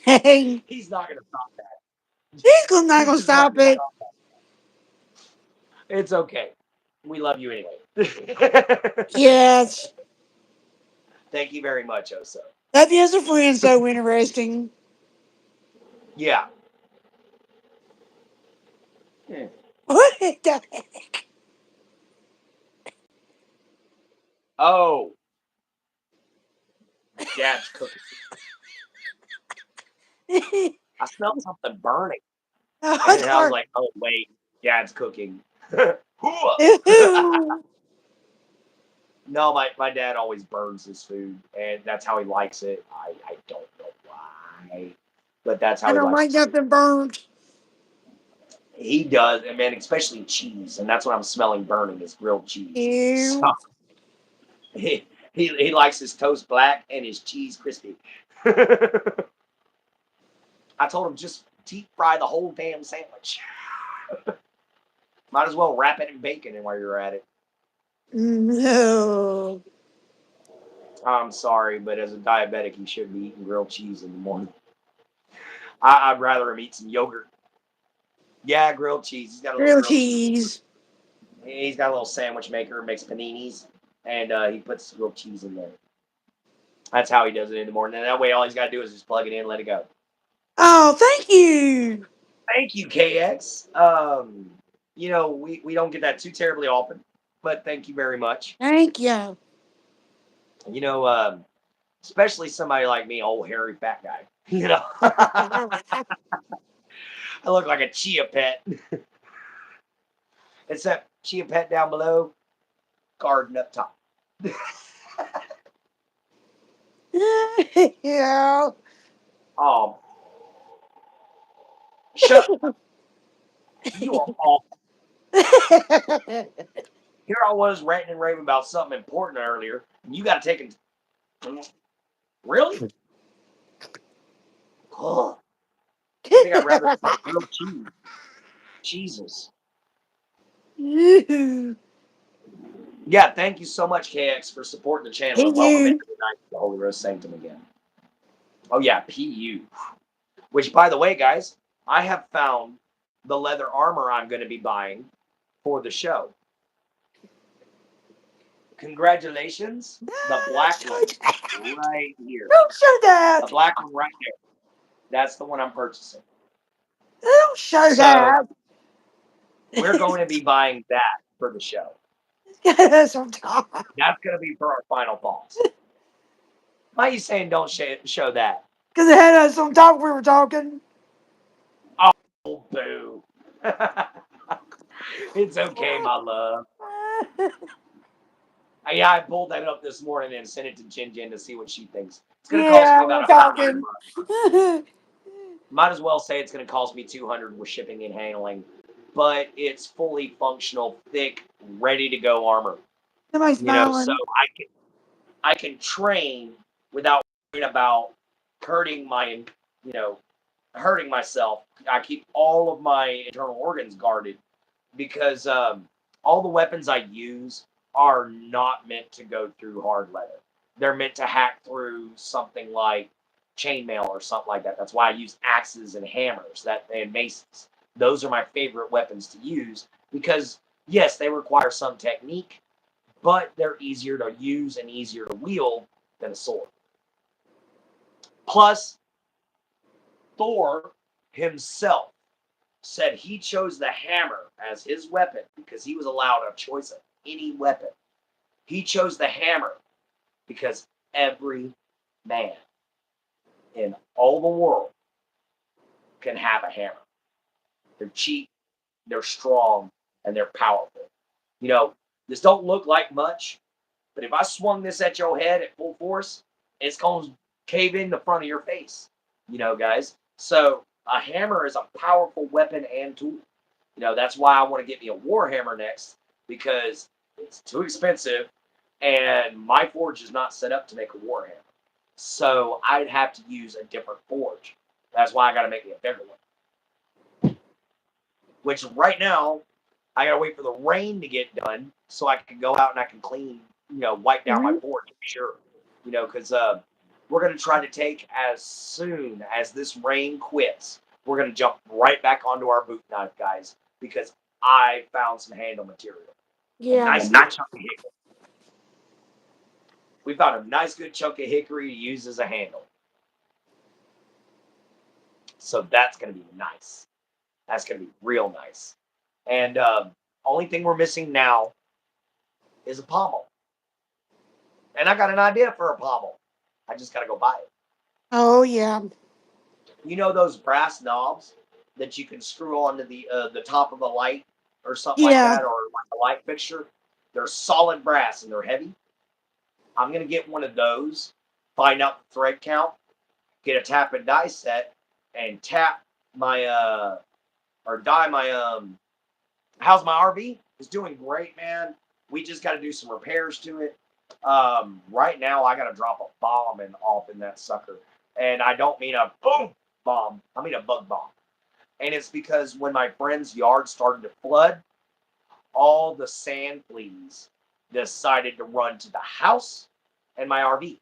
S2: Hey,
S1: He's not going to stop that.
S2: he's not
S1: He's
S2: gonna
S1: just not
S2: stop
S1: going to
S2: it.
S1: stop that. It's okay. We love you anyway.
S2: Yes.
S1: Thank you very much, Oso.
S2: That is a friend so interesting.
S1: Yeah. Hmm.
S2: What the
S1: Oh, Dad's cooking.
S2: heck?
S1: I smelled something burning,
S2: Oh,
S1: and
S2: it's
S1: then I was
S2: hard.
S1: like, "Oh wait, Dad's cooking."
S2: Ooh.
S1: No, my dad always burns his food, and that's how he likes it. I don't know why, but that's
S2: I
S1: how he
S2: don't
S1: likes
S2: like
S1: his food.
S2: nothing burnt.
S1: He does, and man, especially cheese, and that's what I'm smelling burning is grilled cheese. So
S2: Ew.
S1: he likes his toast black and his cheese crispy. I told him just deep fry the whole damn sandwich. Might as well wrap it in bacon and while you're at it.
S2: No.
S1: I'm sorry, but as a diabetic, you shouldn't be eating grilled cheese in the morning. I'd rather him eat some yogurt. Yeah, grilled cheese. He's got a little
S2: Grilled
S1: grilled cheese.
S2: cheese.
S1: He's got a little sandwich maker, makes paninis, and he puts grilled cheese in there. That's how he does it in the morning. And that way, all he's got to do is just plug it in and let it go.
S2: Oh, thank you.
S1: Thank you, KX. We don't get that too terribly often, but thank you very much.
S2: Thank you.
S1: You know, um, especially somebody like me, old hairy fat guy. You know, I look like a chia pet, except chia pet down below, garden up top.
S2: Yeah.
S1: Um, shut up. You are all. Here I was ranting and raving about something important earlier, and you got to take it. Really? Oh, I think I'd rather eat grilled cheese. Jesus. Yeah, thank you so much, KX, for supporting the channel and welcome
S2: You.
S1: every night to the Holy Roast Sanctum again. Oh yeah, PU. Which, by the way, guys, I have found the leather armor I'm going to be buying for the show. Congratulations, the
S2: Don't
S1: black
S2: show
S1: one
S2: that.
S1: right here.
S2: Don't show
S1: The
S2: that.
S1: black one right there. That's the one I'm purchasing.
S2: Don't show
S1: So
S2: that.
S1: we're going to be buying that for the show.
S2: Get some time.
S1: That's going to be for our final thoughts. Why are you saying don't show that?
S2: Because it had some talk we were talking.
S1: Oh, boo. It's okay, my love. Yeah, I pulled that up this morning and sent it to Jin Jin to see what she thinks. It's going to cost me
S2: Yeah, we're
S1: about 100
S2: talking.
S1: bucks. Might as well say it's going to cost me 200 with shipping and handling, but it's fully functional, thick, ready to go armor.
S2: Somebody's
S1: You know, so
S2: smiling.
S1: I can train without worrying about hurting my, you know, hurting myself. I keep all of my internal organs guarded because all the weapons I use are not meant to go through hard leather. They're meant to hack through something like chainmail or something like that. That's why I use axes and hammers and maces. Those are my favorite weapons to use because yes, they require some technique, but they're easier to use and easier to wield than a sword. Plus, Thor himself said he chose the hammer as his weapon because he was allowed a choice of any weapon. He chose the hammer because every man in all the world can have a hammer. They're cheap, they're strong, and they're powerful. You know, this don't look like much, but if I swung this at your head at full force, it's going to cave in the front of your face. You know, guys. So a hammer is a powerful weapon and tool. You know, that's why I want to get me a war hammer next because it's too expensive and my forge is not set up to make a war hammer. So I'd have to use a different forge. That's why I got to make me a bigger one. Which right now, I got to wait for the rain to get done so I can go out and I can clean, wipe down my
S2: Mhm.
S1: forge for sure. Because we're going to try to take as soon as this rain quits, we're going to jump right back onto our boot knife, guys, because I found some handle material. A
S2: Yeah.
S1: nice good chunk of hickory. We found a nice good chunk of hickory to use as a handle. So that's going to be nice. That's going to be real nice. And only thing we're missing now is a pommel. And I got an idea for a pommel. I just got to go buy it.
S2: Oh, yeah.
S1: You know those brass knobs that you can screw onto the top of a light or something like
S2: Yeah.
S1: that, or like a light fixture? They're solid brass and they're heavy. I'm gonna get one of those, find out the thread count, get a tap and die set, and tap my or die my how's my RV? It's doing great, man. We just got to do some repairs to it. Right now, I got to drop a bomb off in that sucker, and I don't mean a boom bomb. I mean a bug bomb. And it's because when my friend's yard started to flood, all the sand fleas decided to run to the house and my RV,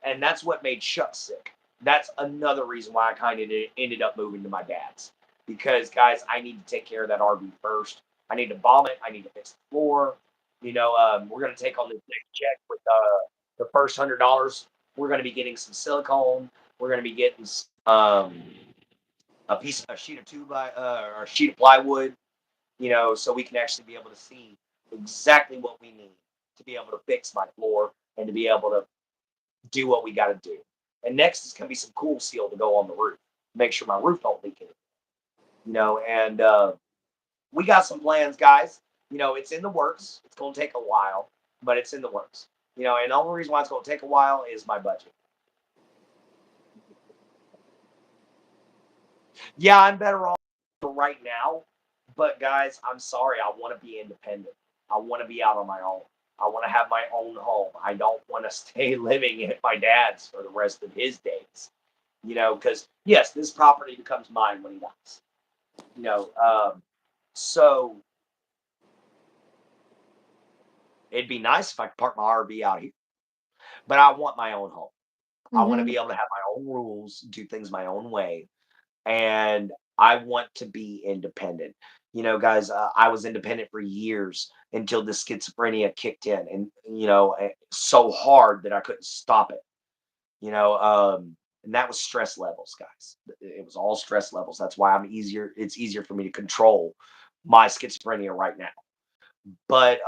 S1: and that's what made Chuck sick. That's another reason why I kind of ended up moving to my dad's because guys, I need to take care of that RV first. I need to bomb it. I need to fix the floor. We're gonna take on this next check with the first $100. We're gonna be getting some silicone. We're gonna be getting a sheet of two by or a sheet of plywood. So we can actually be able to see exactly what we need to be able to fix my floor and to be able to do what we got to do. And next is going to be some cool seal to go on the roof. Make sure my roof don't leak it. And we got some plans, guys. It's in the works. It's going to take a while, but it's in the works. And the only reason why it's going to take a while is my budget. Yeah, I'm better off right now, but guys, I'm sorry. I want to be independent. I want to be out on my own. I want to have my own home. I don't want to stay living at my dad's for the rest of his days. Because yes, this property becomes mine when he dies. So it'd be nice if I could park my RV out here, but I want my own home. I want to
S2: Mm-hmm.
S1: be able to have my own rules, do things my own way, and I want to be independent. Guys, I was independent for years until the schizophrenia kicked in, and so hard that I couldn't stop it. And that was stress levels, guys. It was all stress levels. That's why I'm easier. It's easier for me to control my schizophrenia right now. But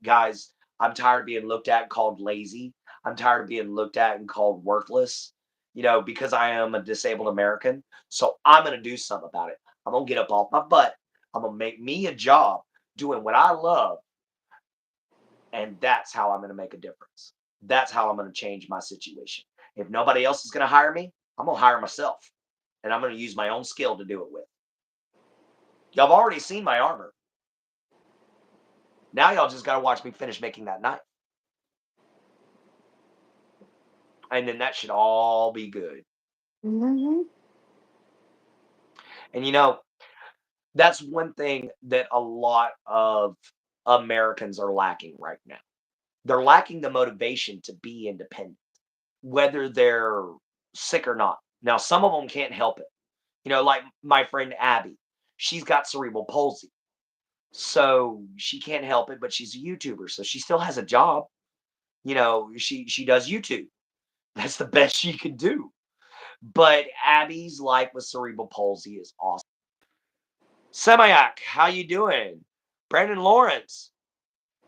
S1: guys, I'm tired of being looked at and called lazy. I'm tired of being looked at and called worthless. Because I am a disabled American. So I'm gonna do something about it. I'm gonna get up off my butt. I'm gonna make me a job doing what I love, and that's how I'm gonna make a difference. That's how I'm gonna change my situation. If nobody else is gonna hire me, I'm gonna hire myself, and I'm gonna use my own skill to do it with. Y'all have already seen my armor. Now y'all just gotta watch me finish making that knife. And then that should all be good.
S2: Mm-hmm.
S1: And that's one thing that a lot of Americans are lacking right now. They're lacking the motivation to be independent, whether they're sick or not. Now, some of them can't help it. Like my friend Abby, she's got cerebral palsy. So she can't help it, but she's a YouTuber. So she still has a job. She does YouTube. That's the best she could do. But Abby's life with cerebral palsy is awesome. Semiac, how you doing? Brandon Lawrence,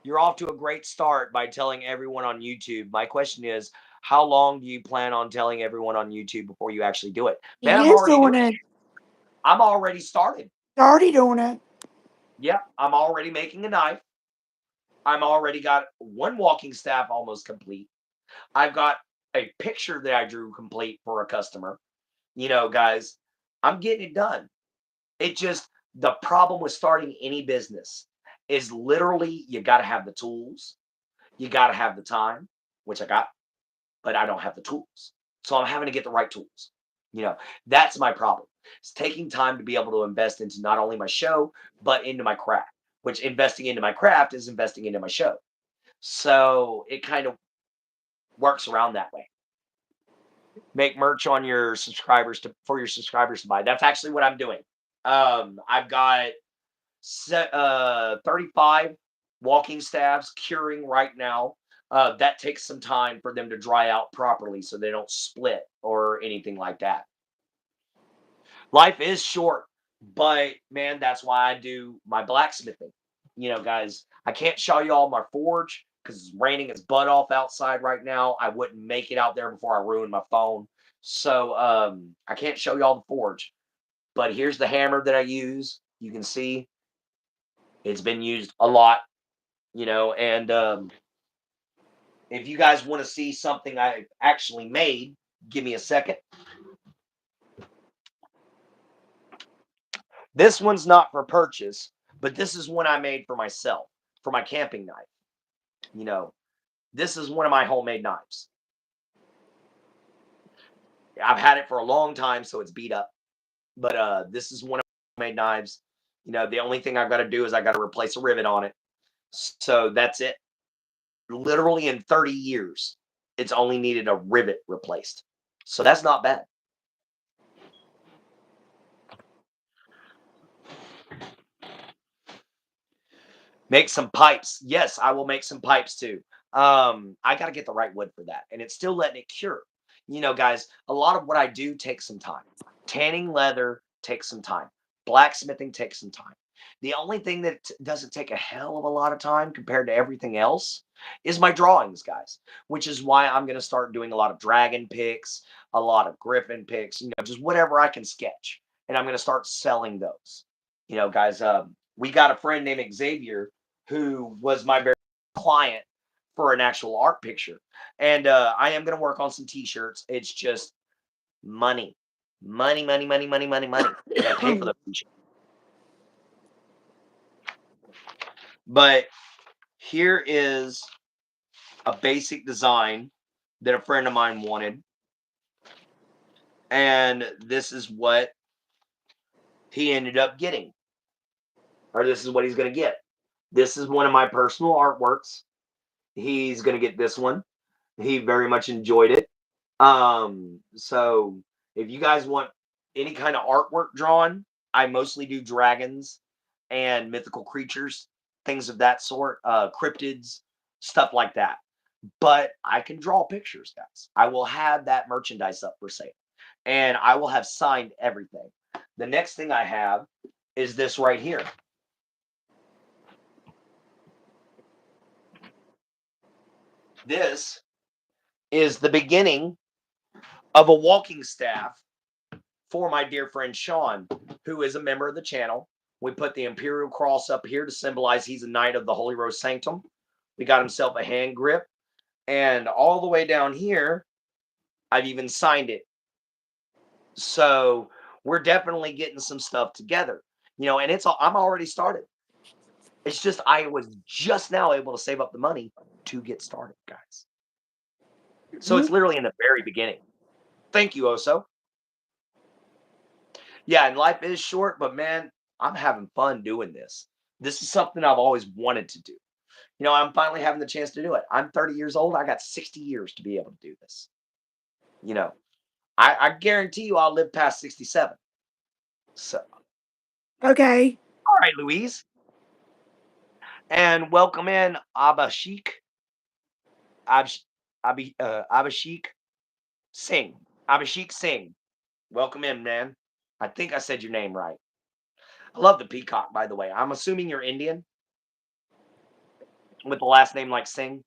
S1: you're off to a great start by telling everyone on YouTube. My question is, how long do you plan on telling everyone on YouTube before you actually do it? Man,
S2: He
S1: I'm
S2: is
S1: already
S2: doing
S1: doing
S2: it.
S1: it. I'm already started.
S2: Already doing it.
S1: Yep, I'm already making a knife. I'm already got one walking staff almost complete. I've got a picture that I drew complete for a customer. Guys, I'm getting it done. It just the problem with starting any business is literally you got to have the tools, you got to have the time, which I got, but I don't have the tools. So I'm having to get the right tools. You know, that's my problem. It's taking time to be able to invest into not only my show, but into my craft, which investing into my craft is investing into my show. So it kind of works around that way. Make merch on your subscribers to for your subscribers to buy. That's actually what I'm doing. I've got 35 walking staffs curing right now. That takes some time for them to dry out properly so they don't split or anything like that. Life is short, but man, that's why I do my blacksmithing. Guys, I can't show you all my forge because it's raining its butt off outside right now. I wouldn't make it out there before I ruined my phone. So I can't show you all the forge. But here's the hammer that I use. You can see it's been used a lot, and if you guys want to see something I actually made, give me a second. This one's not for purchase, but this is one I made for myself for my camping knife. You know, this is one of my homemade knives. I've had it for a long time, so it's beat up. But this is one of my homemade knives. The only thing I've got to do is I got to replace a rivet on it. So that's it. Literally in 30 years, it's only needed a rivet replaced. So that's not bad. Make some pipes. Yes, I will make some pipes too. I got to get the right wood for that, and it's still letting it cure. Guys, a lot of what I do takes some time. Tanning leather takes some time. Blacksmithing takes some time. The only thing that doesn't take a hell of a lot of time compared to everything else is my drawings, guys, which is why I'm going to start doing a lot of dragon pics, a lot of griffin pics, just whatever I can sketch. And I'm going to start selling those. Guys, we got a friend named Xavier who was my very client for an actual art picture. And I am going to work on some t-shirts. It's just money, money, money, money, money, money, money. I got to pay for the t-shirts. But here is a basic design that a friend of mine wanted. And this is what he ended up getting, or this is what he's going to get. This is one of my personal artworks. He's going to get this one. He very much enjoyed it. So if you guys want any kind of artwork drawn, I mostly do dragons and mythical creatures, things of that sort, cryptids, stuff like that. But I can draw pictures, guys. I will have that merchandise up for sale, and I will have signed everything. The next thing I have is this right here. This is the beginning of a walking staff for my dear friend Sean, who is a member of the channel. We put the Imperial Cross up here to symbolize he's a knight of the Holy Rose Sanctum. We got himself a hand grip. And all the way down here, I've even signed it. So we're definitely getting some stuff together. And I'm already started. It's just I was just now able to save up the money to get started, guys. So it's literally in the very beginning. Thank you, Oso. Yeah, and life is short, but man, I'm having fun doing this. This is something I've always wanted to do. I'm finally having the chance to do it. I'm 30 years old. I got 60 years to be able to do this. I guarantee you I'll live past 67. So,
S2: Okay.
S1: all right, Louise. And welcome in Abashik. Abashik Singh. Abhishek Singh. Welcome in, man. I think I said your name right. I love the peacock, by the way. I'm assuming you're Indian with the last name like Singh.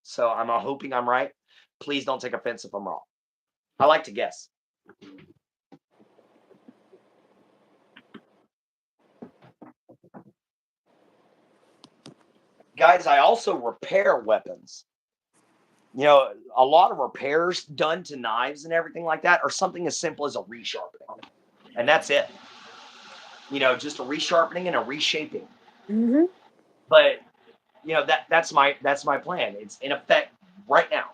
S1: So I'm hoping I'm right. Please don't take offense if I'm wrong. I like to guess. Guys, I also repair weapons. A lot of repairs done to knives and everything like that are something as simple as a resharpening. And that's it. Just a resharpening and a reshaping.
S2: Mm-hmm.
S1: But that's my plan. It's in effect right now.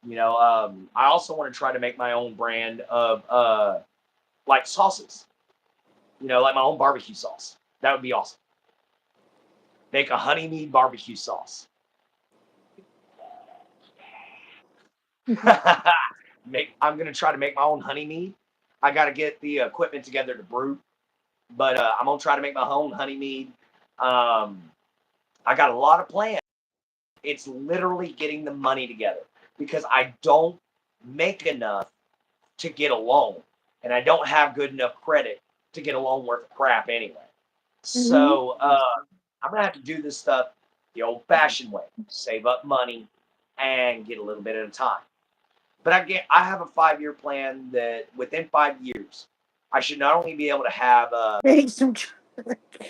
S1: I also want to try to make my own brand of like sauces. Like my own barbecue sauce. That would be awesome. Make a honey mead barbecue sauce. I'm gonna try to make my own honey mead. I got to get the equipment together to brew, but I'm gonna try to make my own honey mead. I got a lot of plans. It's literally getting the money together because I don't make enough to get a loan, and I don't have good enough credit to get a loan worth of crap anyway.
S2: Mm-hmm.
S1: So I'm gonna have to do this stuff the old-fashioned way: save up money and get a little bit at a time. But I have a 5-year plan that within 5 years, I should not only be able to have
S2: Make some.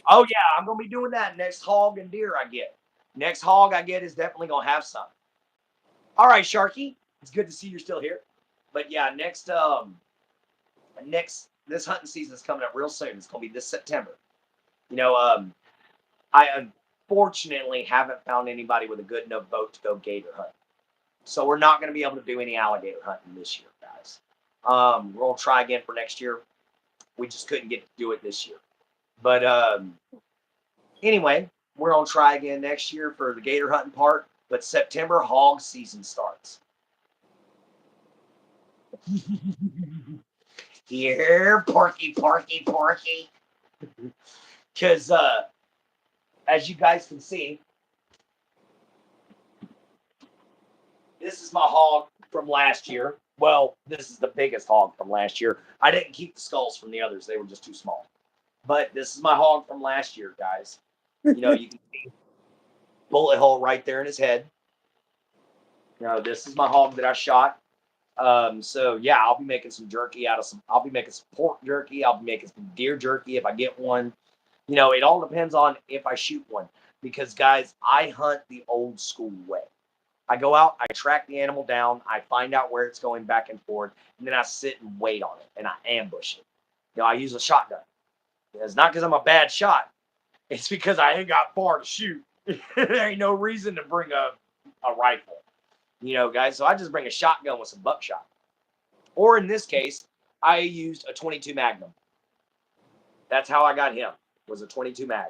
S1: oh yeah, I'm gonna be doing that next hog and deer I get. Next hog I get is definitely gonna have some. All right, Sharky, it's good to see you're still here. But yeah, next this hunting season is coming up real soon. It's gonna be this September. You know, I unfortunately haven't found anybody with a good enough boat to go gator hunting. So we're not going to be able to do any alligator hunting this year, guys. We're going to try again for next year. We just couldn't get to do it this year. But anyway, we're going to try again next year for the gator hunting part. But September, hog season starts. Here, porky, porky, porky. Because as you guys can see, this is my hog from last year. Well, this is the biggest hog from last year. I didn't keep the skulls from the others. They were just too small. But this is my hog from last year, guys. You know, you can see bullet hole right there in his head. You know, this is my hog that I shot. So yeah, I'll be making some jerky out of some. I'll be making some pork jerky. I'll be making some deer jerky if I get one. You know, it all depends on if I shoot one. Because guys, I hunt the old school way. I go out, I track the animal down, I find out where it's going back and forth, and then I sit and wait on it and I ambush it. You know, I use a shotgun. It's not because I'm a bad shot. It's because I ain't got far to shoot. There ain't no reason to bring a rifle. You know, guys. So I just bring a shotgun with some buckshot. Or in this case, I used a 22 Magnum. That's how I got him. Was a 22 Mag.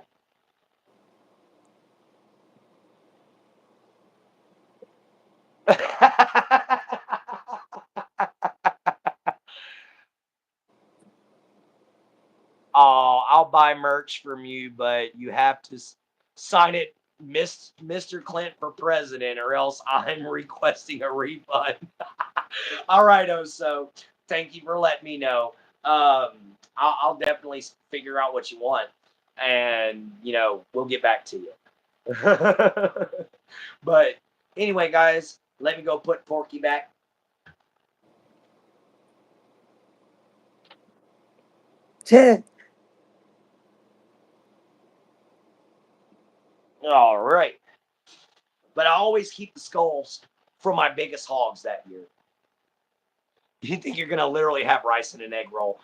S1: Oh, I'll buy merch from you, but you have to sign it, Mr. Clint for president, or else I'm requesting a refund. All right, so thank you for letting me know. I'll definitely figure out what you want, and you know we'll get back to you. But anyway, guys, let me go put Porky back. All right. But I always keep the skulls for my biggest hogs that year. You think you're gonna literally have rice in an egg roll?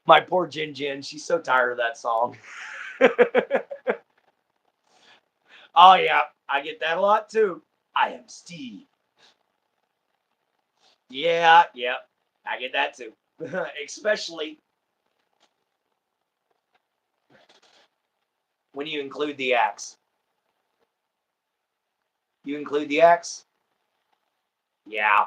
S1: My poor Jin Jin, she's so tired of that song. Oh yeah, I get that a lot too. I am Steve. Yeah, I get that too. Especially when you include the axe. You include the axe? Yeah.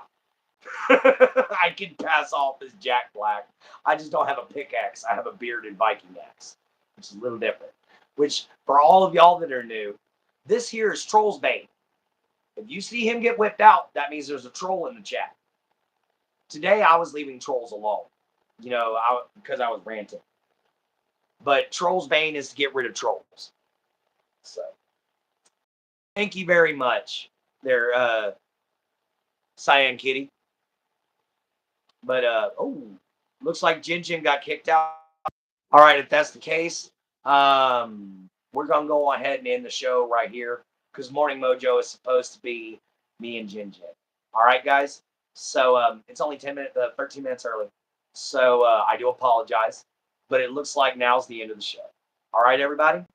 S1: I can pass off as Jack Black. I just don't have a pickaxe. I have a bearded Viking axe, which is a little different. Which, for all of y'all that are new, this here is Troll's Bane. If you see him get whipped out, that means there's a troll in the chat. Today, I was leaving trolls alone, you know, because I was ranting. But Troll's Bane is to get rid of trolls. So, thank you very much, there, Cyan Kitty. But oh, looks like Jin Jin got kicked out. All right, if that's the case, we're gonna go ahead and end the show right here because Morning Mojo is supposed to be me and Jin Jin. All right, guys. So it's only 10 minutes, 13 minutes early. So I do apologize, but it looks like now's the end of the show. All right, everybody.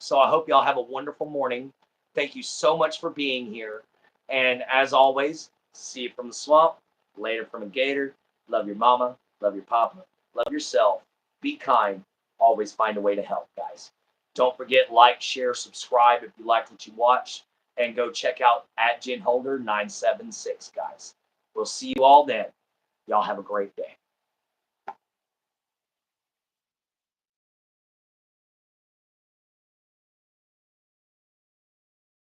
S1: So I hope y'all have a wonderful morning. Thank you so much for being here. And as always, see you from the swamp, later from a gator. Love your mama, love your papa, love yourself. Be kind. Always find a way to help, guys. Don't forget, like, share, subscribe if you like what you watch. And go check out @GinHolder976, guys. We'll see you all then. Y'all have a great day.